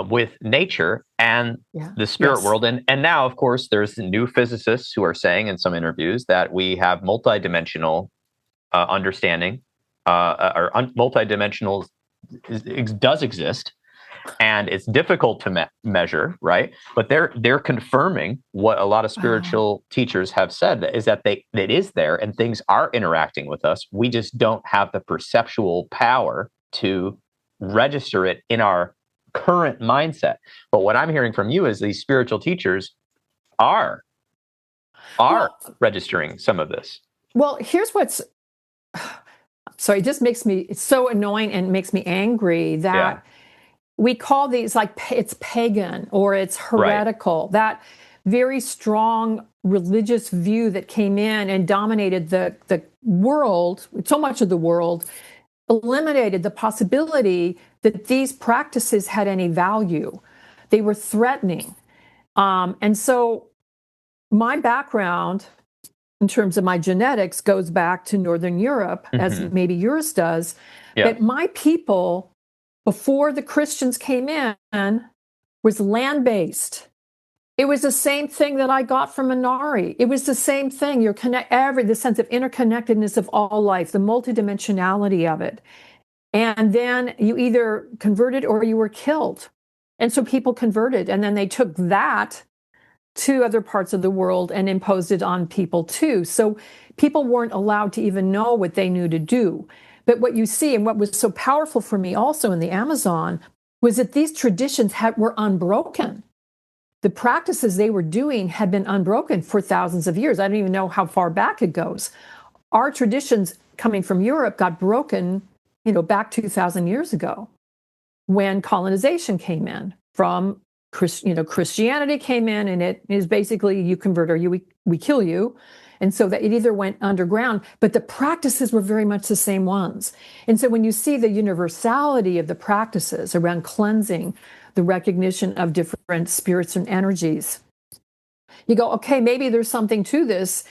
with nature and the spirit world. And now, of course, there's new physicists who are saying in some interviews that we have multidimensional understanding, or multidimensional does exist. And it's difficult to measure, right? But they're confirming what a lot of spiritual teachers have said, is that it is there and things are interacting with us. We just don't have the perceptual power to register it in our current mindset. But what I'm hearing from you is these spiritual teachers are registering some of this. Well, here's what's so it just makes me, it's so annoying and makes me angry that we call these like it's pagan or it's heretical. Right. That very strong religious view that came in and dominated the world, so much of the world, eliminated the possibility that these practices had any value. They were threatening. And so my background in terms of my genetics goes back to Northern Europe, as maybe yours does. But my people, before the Christians came in, was land-based. It was the same thing that I got from Inari. It was the same thing. The sense of interconnectedness of all life, the multidimensionality of it. And then you either converted or you were killed. And so people converted, and then they took that to other parts of the world and imposed it on people too. So people weren't allowed to even know what they knew to do. But what you see, and what was so powerful for me also in the Amazon, was that these traditions were unbroken. The practices they were doing had been unbroken for thousands of years. I don't even know how far back it goes. Our traditions coming from Europe got broken, back 2,000 years ago, when colonization came in from Christianity came in, and it is basically you convert or we kill you. And so that it either went underground, but the practices were very much the same ones. And so when you see the universality of the practices around cleansing, the recognition of different spirits and energies, you go, okay, maybe there's something to this.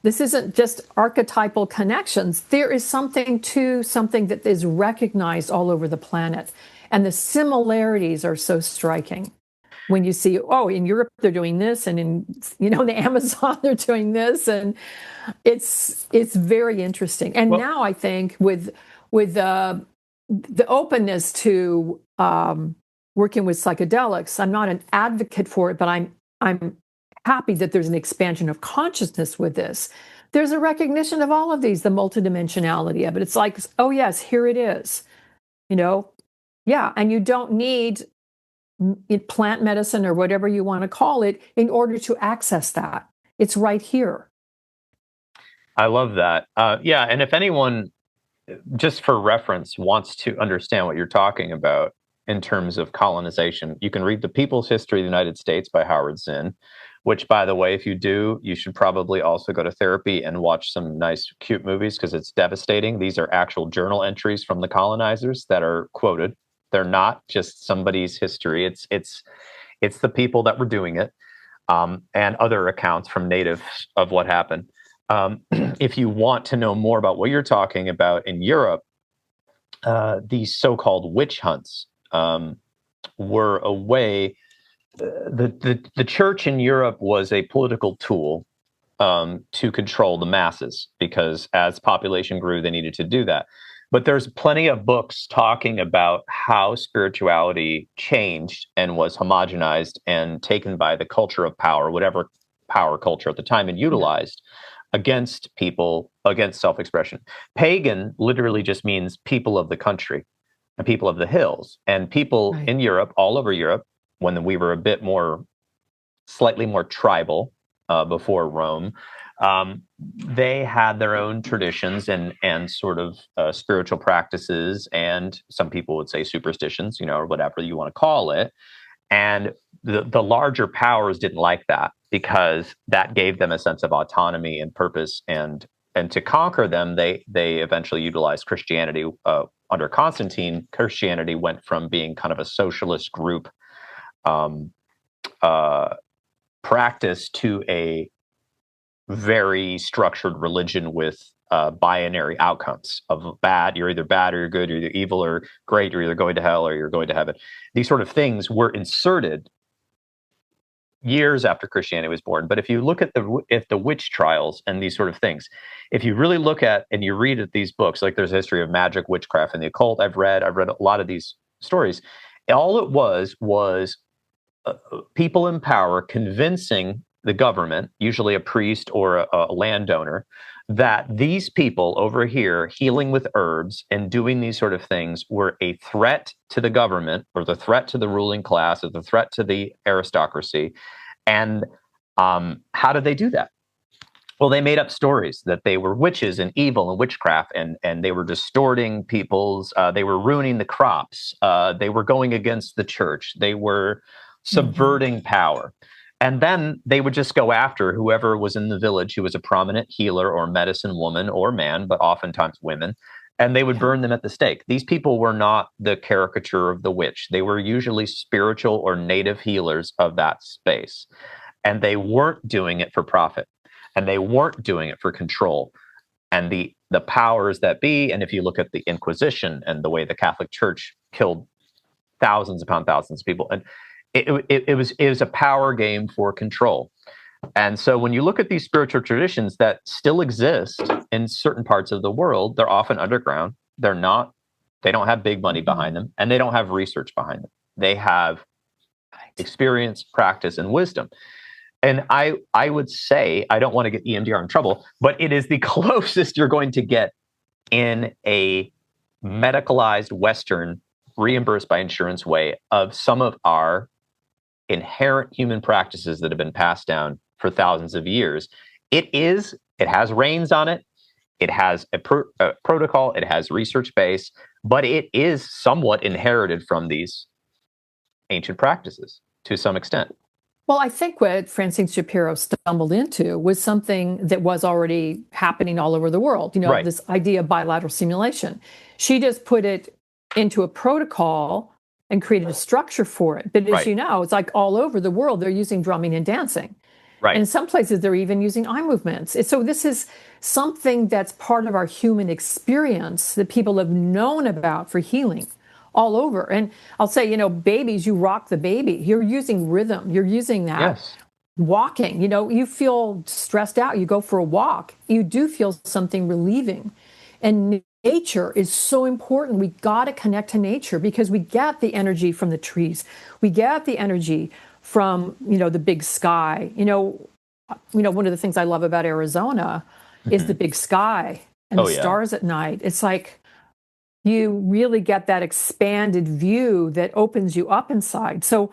This isn't just archetypal connections. There is something to something that is recognized all over the planet. And the similarities are so striking. When you see, in Europe they're doing this, and in the Amazon they're doing this, and it's very interesting. And now I think with the openness to working with psychedelics, I'm not an advocate for it, but I'm happy that there's an expansion of consciousness with this. There's a recognition of all of these, the multidimensionality of it. It's like, oh yes, here it is, and you don't need plant medicine or whatever you want to call it in order to access that. It's right here. I love that. And if anyone, just for reference, wants to understand what you're talking about in terms of colonization, you can read The People's History of the United States by Howard Zinn, which, by the way, if you do, you should probably also go to therapy and watch some nice, cute movies, because it's devastating. These are actual journal entries from the colonizers that are quoted. They're not just somebody's history. It's the people that were doing it, and other accounts from natives of what happened. If you want to know more about what you're talking about in Europe, these so-called witch hunts were a way. The church in Europe was a political tool to control the masses, because as population grew, they needed to do that. But there's plenty of books talking about how spirituality changed and was homogenized and taken by the culture of power, whatever power culture at the time, and utilized against people, against self-expression. Pagan literally just means people of the country and people of the hills. And people in Europe, all over Europe, when we were a bit more, slightly more tribal before Rome, they had their own traditions and sort of spiritual practices, and some people would say superstitions, or whatever you want to call it. And the larger powers didn't like that, because that gave them a sense of autonomy and purpose. And to conquer them, they eventually utilized Christianity. Under Constantine, Christianity went from being kind of a socialist group practice to a very structured religion with binary outcomes of bad. You're either bad or you're good, you're either evil or great, you're either going to hell or you're going to heaven. These sort of things were inserted years after Christianity was born. But if you look at the witch trials and these sort of things, if you really look at and you read at these books, like there's a history of magic, witchcraft, and the occult, I've read a lot of these stories. all it was people in power convincing the government, usually a priest or a landowner, that these people over here healing with herbs and doing these sort of things were a threat to the government or the threat to the ruling class or the threat to the aristocracy. And how did they do that? Well, they made up stories that they were witches and evil and witchcraft, and they were distorting people's, they were ruining the crops, they were going against the church, they were subverting power. And then they would just go after whoever was in the village who was a prominent healer or medicine woman or man, but oftentimes women, and they would burn them at the stake. These people were not the caricature of the witch. They were usually spiritual or native healers of that space. And they weren't doing it for profit. And they weren't doing it for control. And the powers that be, and if you look at the Inquisition and the way the Catholic Church killed thousands upon thousands of people, and it was a power game for control. And so when you look at these spiritual traditions that still exist in certain parts of the world, they're often underground. They don't have big money behind them, and they don't have research behind them. They have experience, practice, and wisdom. And I would say, I don't want to get EMDR in trouble, but it is the closest you're going to get in a medicalized Western, reimbursed by insurance way of some of our inherent human practices that have been passed down for thousands of years. It has reins on it. It has a protocol. It has research base, but it is somewhat inherited from these ancient practices to some extent. Well, I think what Francine Shapiro stumbled into was something that was already happening all over the world. Right. This idea of bilateral stimulation. She just put it into a protocol and created a structure for it. But as you know, it's like all over the world, they're using drumming and dancing. Right. And in some places, they're even using eye movements. So this is something that's part of our human experience that people have known about for healing all over. And I'll say, babies, you rock the baby. You're using rhythm. You're using that. Yes. Walking, you feel stressed out. You go for a walk. You do feel something relieving. And nature is so important. We got to connect to nature because we get the energy from the trees. We get the energy from, the big sky. One of the things I love about Arizona is the big sky and the stars at night. It's like you really get that expanded view that opens you up inside. So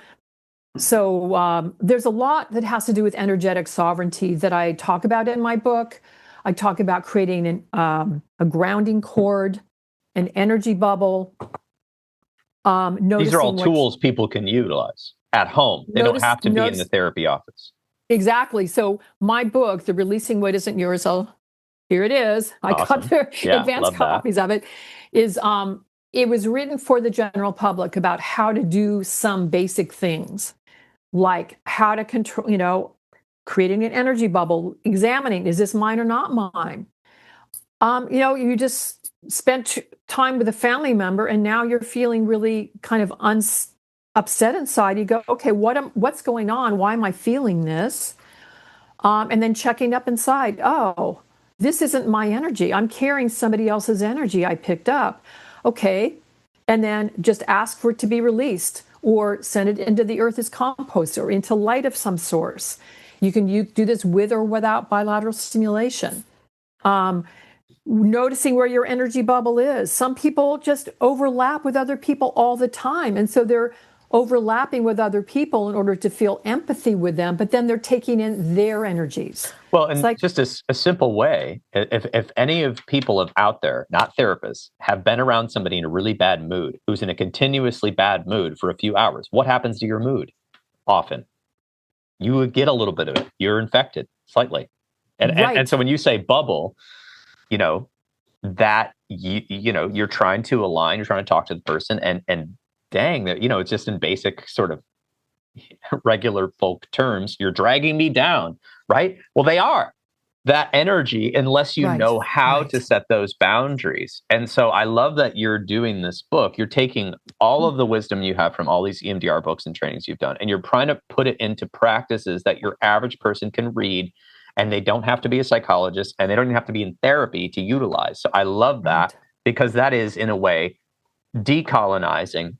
there's a lot that has to do with energetic sovereignty that I talk about in my book. I talk about creating a grounding cord, an energy bubble. These are all tools people can utilize at home. They don't have to be in the therapy office. Exactly. So my book, The Releasing What Isn't Yours, here it is. I got the advanced copies of it. It was written for the general public about how to do some basic things, like how to control, creating an energy bubble, examining, is this mine or not mine? You just spent time with a family member and now you're feeling really kind of upset inside. You go, okay, what's going on? Why am I feeling this? And then checking up inside. Oh, this isn't my energy. I'm carrying somebody else's energy I picked up. Okay. And then just ask for it to be released or send it into the earth as compost or into light of some source. You can do this with or without bilateral stimulation. Noticing where your energy bubble is. Some people just overlap with other people all the time. And so they're overlapping with other people in order to feel empathy with them, but then they're taking in their energies. Well, and just a simple way, if any of people out there, not therapists, have been around somebody in a really bad mood, who's in a continuously bad mood for a few hours, what happens to your mood? Often, you would get a little bit of it. You're infected slightly. And so when you say bubble, that you're trying to align, you're trying to talk to the person and dang, it's just in basic sort of regular folk terms, you're dragging me down, right? Well, they are that energy unless you know how to set those boundaries. And so I love that you're doing this book. You're taking all of the wisdom you have from all these EMDR books and trainings you've done, and you're trying to put it into practices that your average person can read, and they don't have to be a psychologist, and they don't even have to be in therapy to utilize. So I love that because that is, in a way, decolonizing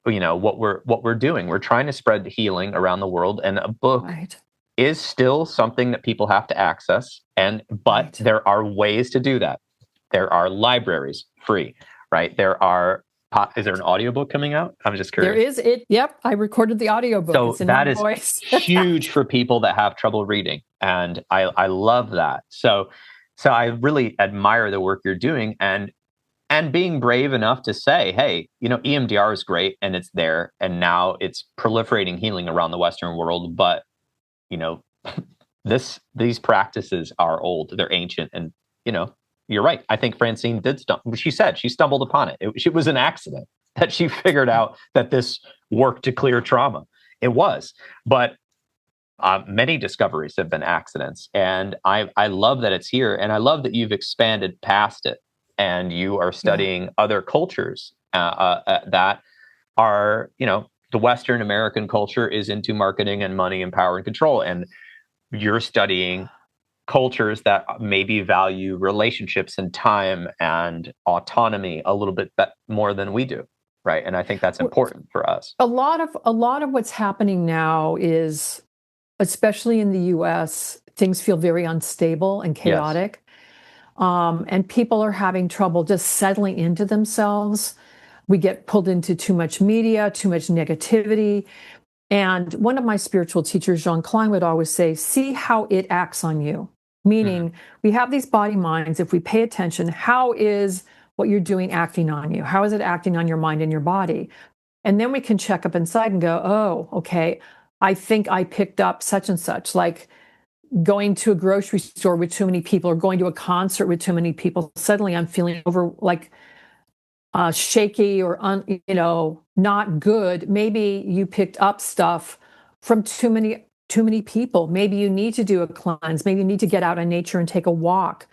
what we're doing. We're trying to spread healing around the world, and a book Right. is still something that people have to access. But there are ways to do that. There are libraries free, right? Is there an audiobook coming out? I'm just curious. There is it. Yep. I recorded the audiobook. So it's in that my is voice. huge for people that have trouble reading. And I love that. So I really admire the work you're doing, and being brave enough to say, hey, EMDR is great and it's there. And now it's proliferating healing around the Western world. But, these practices are old, they're ancient. And, you're right. I think Francine she said she stumbled upon it. It was an accident that she figured out that this worked to clear trauma. It was. But many discoveries have been accidents. And I love that it's here. And I love that you've expanded past it. And you are studying other cultures that are, the Western American culture is into marketing and money and power and control. And you're studying cultures that maybe value relationships and time and autonomy a little bit more than we do. Right. And I think that's important for us. A lot of what's happening now is, especially in the US, things feel very unstable and chaotic. Yes. And people are having trouble just settling into themselves. We get pulled into too much media, too much negativity. And one of my spiritual teachers, Jean Klein, would always say, see how it acts on you. Meaning, we have these body minds. If we pay attention, how is what you're doing acting on you? How is it acting on your mind and your body? And then we can check up inside and go, oh, okay, I think I picked up such and such, like going to a grocery store with too many people or going to a concert with too many people. Suddenly I'm feeling shaky or not good. Maybe you picked up stuff from too many people. Maybe you need to do a cleanse. Maybe you need to get out in nature and take a walk.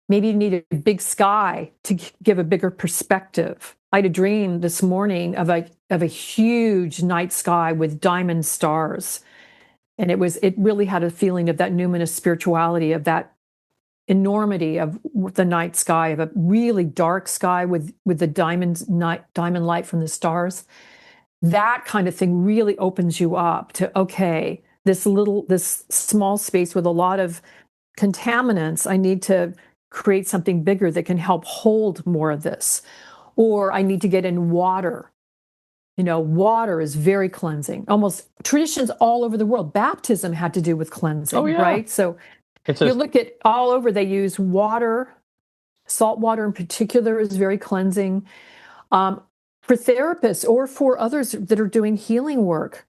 Maybe you need a big sky to give a bigger perspective. I had a dream this morning of a huge night sky with diamond stars. And it really had a feeling of that numinous spirituality, of that enormity of the night sky, of a really dark sky with the diamond light from the stars. That kind of thing really opens you up to, okay, this small space with a lot of contaminants, I need to create something bigger that can help hold more of this. Or I need to get in water. Water is very cleansing. Almost traditions all over the world. Baptism had to do with cleansing, right? So you look at all over, they use water. Salt water in particular is very cleansing. For therapists or for others that are doing healing work,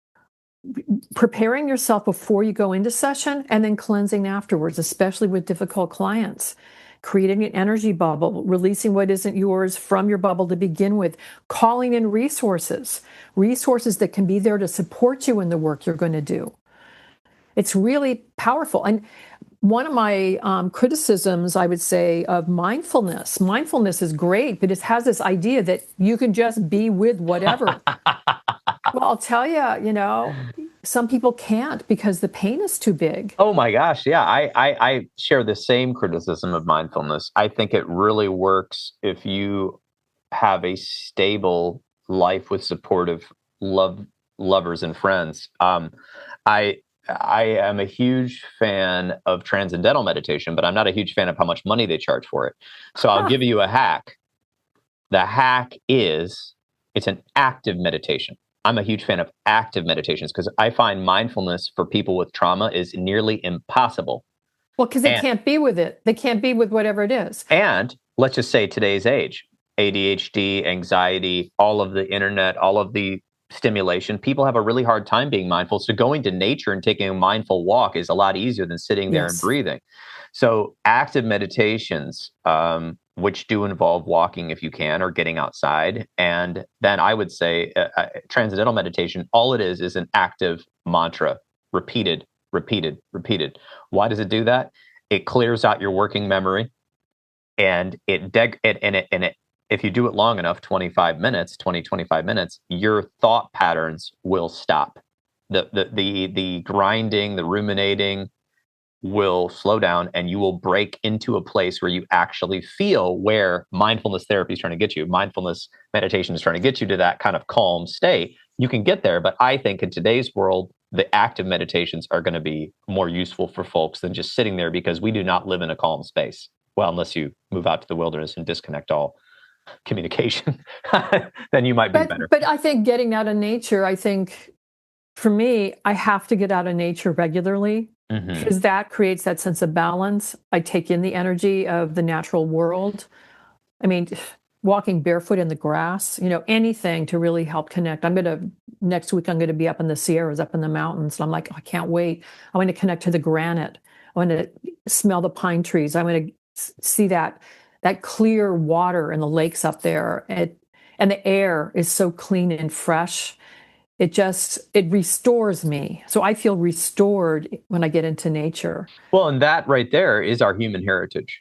preparing yourself before you go into session and then cleansing afterwards, especially with difficult clients. Creating an energy bubble, releasing what isn't yours from your bubble to begin with, calling in resources that can be there to support you in the work you're going to do. It's really powerful. And one of my criticisms, I would say, of mindfulness is great, but it has this idea that you can just be with whatever. Well, I'll tell you, some people can't because the pain is too big. Oh my gosh. Yeah. I share the same criticism of mindfulness. I think it really works if you have a stable life with supportive lovers and friends. I am a huge fan of transcendental meditation, but I'm not a huge fan of how much money they charge for it. So I'll give you a hack. The hack is it's an active meditation. I'm a huge fan of active meditations because I find mindfulness for people with trauma is nearly impossible. Well, because they can't be with it. They can't be with whatever it is. And let's just say today's age, ADHD, anxiety, all of the internet, all of the stimulation, people have a really hard time being mindful. So going to nature and taking a mindful walk is a lot easier than sitting there and breathing. So active meditations, which do involve walking if you can, or getting outside. And then I would say transcendental meditation, all it is an active mantra, repeated. Why does it do that? It clears out your working memory, and if you do it long enough, 25 minutes, your thought patterns will stop. The grinding, the ruminating, will slow down and you will break into a place where you actually feel where mindfulness therapy is trying to get you. Mindfulness meditation is trying to get you to that kind of calm state. You can get there, but I think in today's world, the active meditations are going to be more useful for folks than just sitting there, because we do not live in a calm space. Well, unless you move out to the wilderness and disconnect all communication, then you might be better. But I think getting out of nature, I think for me, I have to get out of nature regularly, because that creates that sense of balance. I take in the energy of the natural world. I mean, walking barefoot in the grass, anything to really help connect. Next week, I'm going to be up in the Sierras, up in the mountains. And I'm like, I can't wait. I want to connect to the granite. I want to smell the pine trees. I want to see that clear water in the lakes up there. And the air is so clean and fresh. It restores me. So I feel restored when I get into nature. Well, and that right there is our human heritage.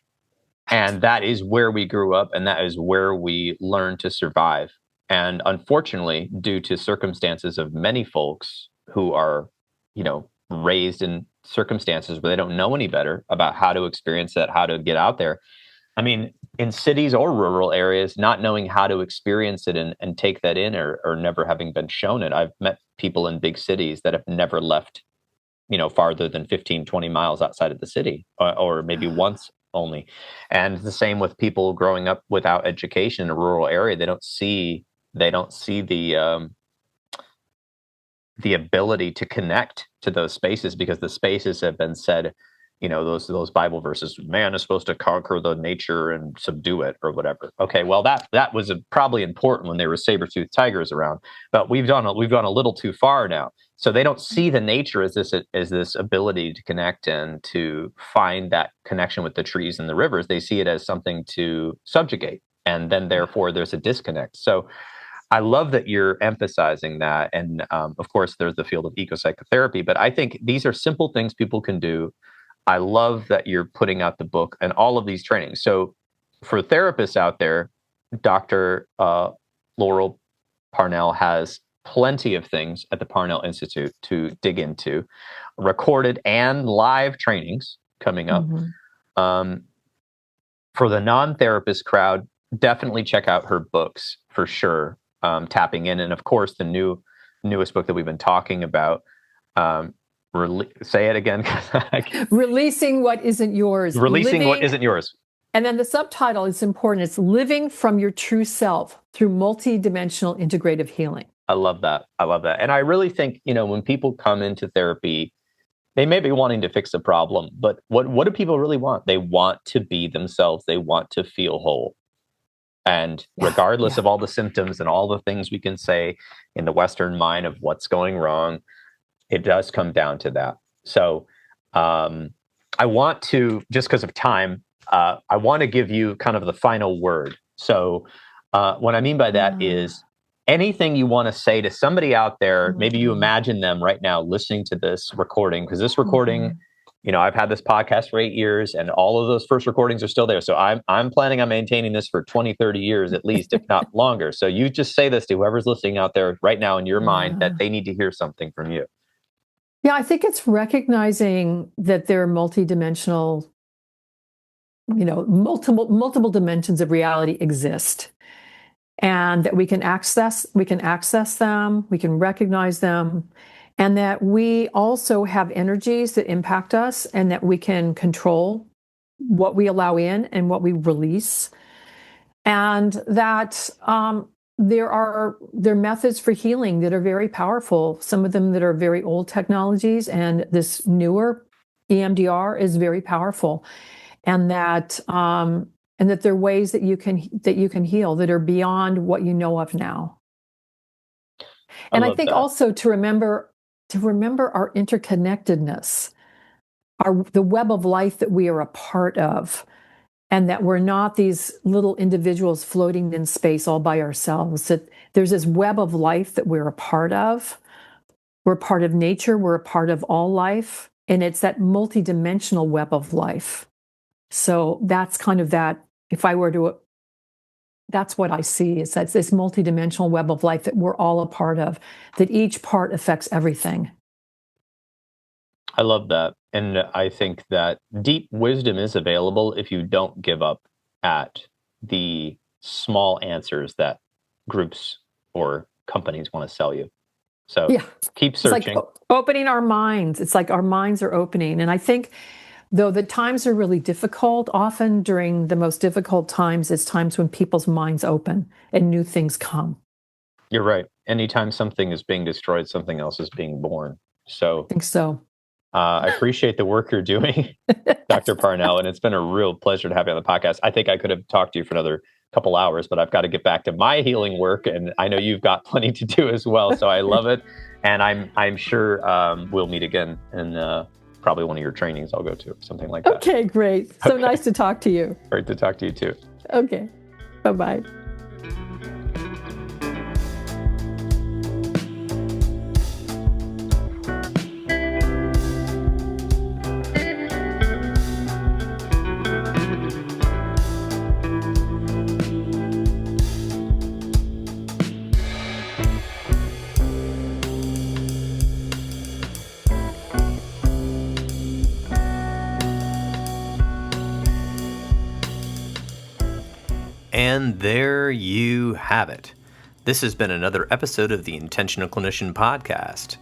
And that is where we grew up, and that is where we learned to survive. And unfortunately, due to circumstances of many folks who are, raised in circumstances where they don't know any better about how to experience that, how to get out there. I mean, in cities or rural areas, not knowing how to experience it and take that in, or never having been shown it. I've met people in big cities that have never left, farther than 15, 20 miles outside of the city, or maybe once only. And the same with people growing up without education in a rural area. They don't see the ability to connect to those spaces, because the spaces have been said, those Bible verses, man is supposed to conquer the nature and subdue it, or whatever. Okay, well, that was probably important when there were saber-toothed tigers around, but we've gone a little too far now. So they don't see the nature as this ability to connect and to find that connection with the trees and the rivers. They see it as something to subjugate, and then therefore there's a disconnect. So I love that you're emphasizing that. And of course, there's the field of eco-psychotherapy, but I think these are simple things people can do. I love that you're putting out the book and all of these trainings. So for therapists out there, Dr. Laurel Parnell has plenty of things at the Parnell Institute to dig into, recorded and live trainings coming up. For the non-therapist crowd, definitely check out her books for sure. Tapping in, and of course, the newest book that we've been talking about. Say it again. Releasing What Isn't Yours. Releasing What Isn't Yours. And then the subtitle is important. It's Living from Your True Self Through Multidimensional Integrative Healing. I love that. And I really think, when people come into therapy, they may be wanting to fix a problem, but what do people really want? They want to be themselves. They want to feel whole. And regardless of all the symptoms and all the things we can say in the Western mind of what's going wrong, it does come down to that. So I want to, just because of time, I want to give you kind of the final word. So what I mean by that is anything you want to say to somebody out there. Maybe you imagine them right now listening to this recording, because this recording, I've had this podcast for 8 years, and all of those first recordings are still there. So I'm planning on maintaining this for 20, 30 years at least, if not longer. So you just say this to whoever's listening out there right now in your mind, that they need to hear something from you. Yeah, I think it's recognizing that there are multidimensional, multiple dimensions of reality exist, and that we can access them, we can recognize them, and that we also have energies that impact us, and that we can control what we allow in and what we release. And that there are methods for healing that are very powerful, some of them that are very old technologies, and this newer EMDR is very powerful. And that there are ways that you can heal that are beyond what you know of now. And I think also to remember our interconnectedness, the web of life that we are a part of, and that we're not these little individuals floating in space all by ourselves, that there's this web of life that we're a part of. We're part of nature, we're a part of all life, and it's that multidimensional web of life. So that's kind of that, that's what I see, is that this multidimensional web of life that we're all a part of, that each part affects everything. I love that. And I think that deep wisdom is available if you don't give up at the small answers that groups or companies want to sell you. So Yeah. keep searching. It's like opening our minds. It's like our minds are opening. And I think, though the times are really difficult, often during the most difficult times is times when people's minds open and new things come. You're right. Anytime something is being destroyed, something else is being born. So I think so. I appreciate the work you're doing, Dr. Parnell, and it's been a real pleasure to have you on the podcast. I think I could have talked to you for another couple hours, but I've got to get back to my healing work, and I know you've got plenty to do as well. So I love it, and I'm sure we'll meet again in probably one of your trainings I'll go to, something like that. Okay, great. So nice to talk to you. Great to talk to you too. Okay, bye-bye. And there you have it. This has been another episode of the Intentional Clinician Podcast.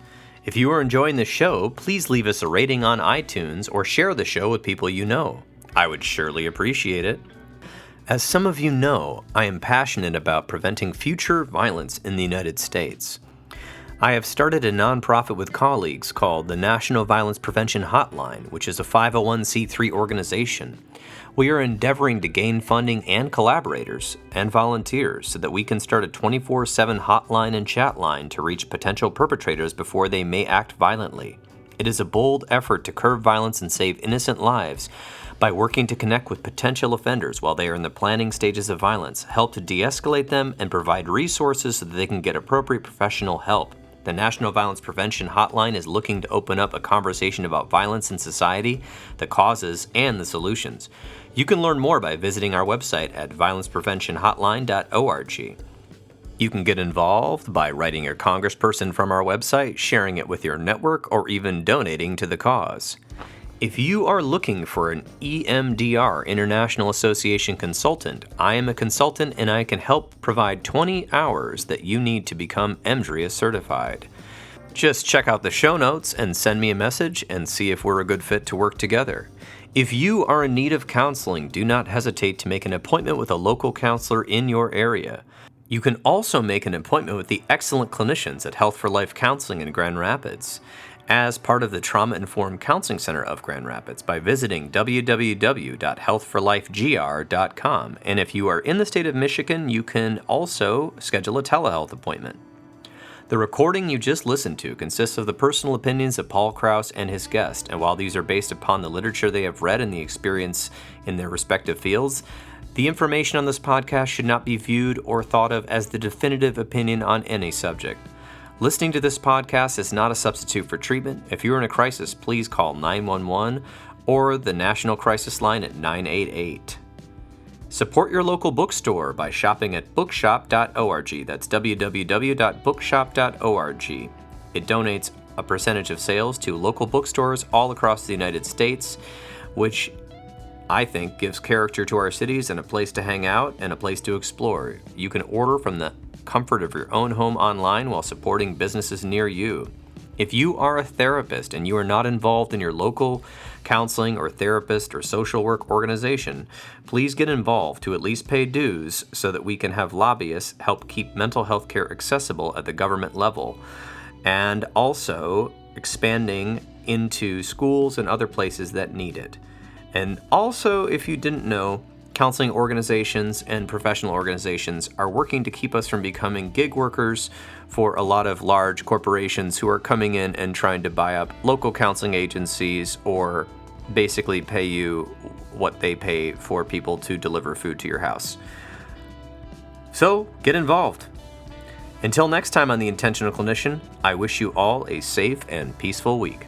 If you are enjoying the show, please leave us a rating on iTunes or share the show with people you know. I would surely appreciate it. As some of you know, I am passionate about preventing future violence in the United States. I have started a nonprofit with colleagues called the National Violence Prevention Hotline, which is a 501c3 organization. We are endeavoring to gain funding and collaborators and volunteers so that we can start a 24/7 hotline and chat line to reach potential perpetrators before they may act violently. It is a bold effort to curb violence and save innocent lives by working to connect with potential offenders while they are in the planning stages of violence, help to de-escalate them, and provide resources so that they can get appropriate professional help. The National Violence Prevention Hotline is looking to open up a conversation about violence in society, the causes, and the solutions. You can learn more by visiting our website at violencepreventionhotline.org. You can get involved by writing your congressperson from our website, sharing it with your network, or even donating to the cause. If you are looking for an EMDR International Association consultant, I am a consultant and I can help provide 20 hours that you need to become EMDRIA certified. Just check out the show notes and send me a message and see if we're a good fit to work together. If you are in need of counseling, do not hesitate to make an appointment with a local counselor in your area. You can also make an appointment with the excellent clinicians at Health for Life Counseling in Grand Rapids as part of the Trauma Informed Counseling Center of Grand Rapids by visiting www.healthforlifegr.com. And if you are in the state of Michigan, you can also schedule a telehealth appointment. The recording you just listened to consists of the personal opinions of Paul Krauss and his guest, and while these are based upon the literature they have read and the experience in their respective fields, the information on this podcast should not be viewed or thought of as the definitive opinion on any subject. Listening to this podcast is not a substitute for treatment. If you're in a crisis, please call 911 or the National Crisis Line at 988. Support your local bookstore by shopping at bookshop.org. That's www.bookshop.org. It donates a percentage of sales to local bookstores all across the United States, which I think gives character to our cities and a place to hang out and a place to explore. You can order from the comfort of your own home online while supporting businesses near you. If you are a therapist and you are not involved in your local counseling or therapist or social work organization, please get involved to at least pay dues so that we can have lobbyists help keep mental health care accessible at the government level, and also expanding into schools and other places that need it. And also, if you didn't know, counseling organizations and professional organizations are working to keep us from becoming gig workers for a lot of large corporations who are coming in and trying to buy up local counseling agencies or basically pay you what they pay for people to deliver food to your house. So, get involved. Until next time on The Intentional Clinician, I wish you all a safe and peaceful week.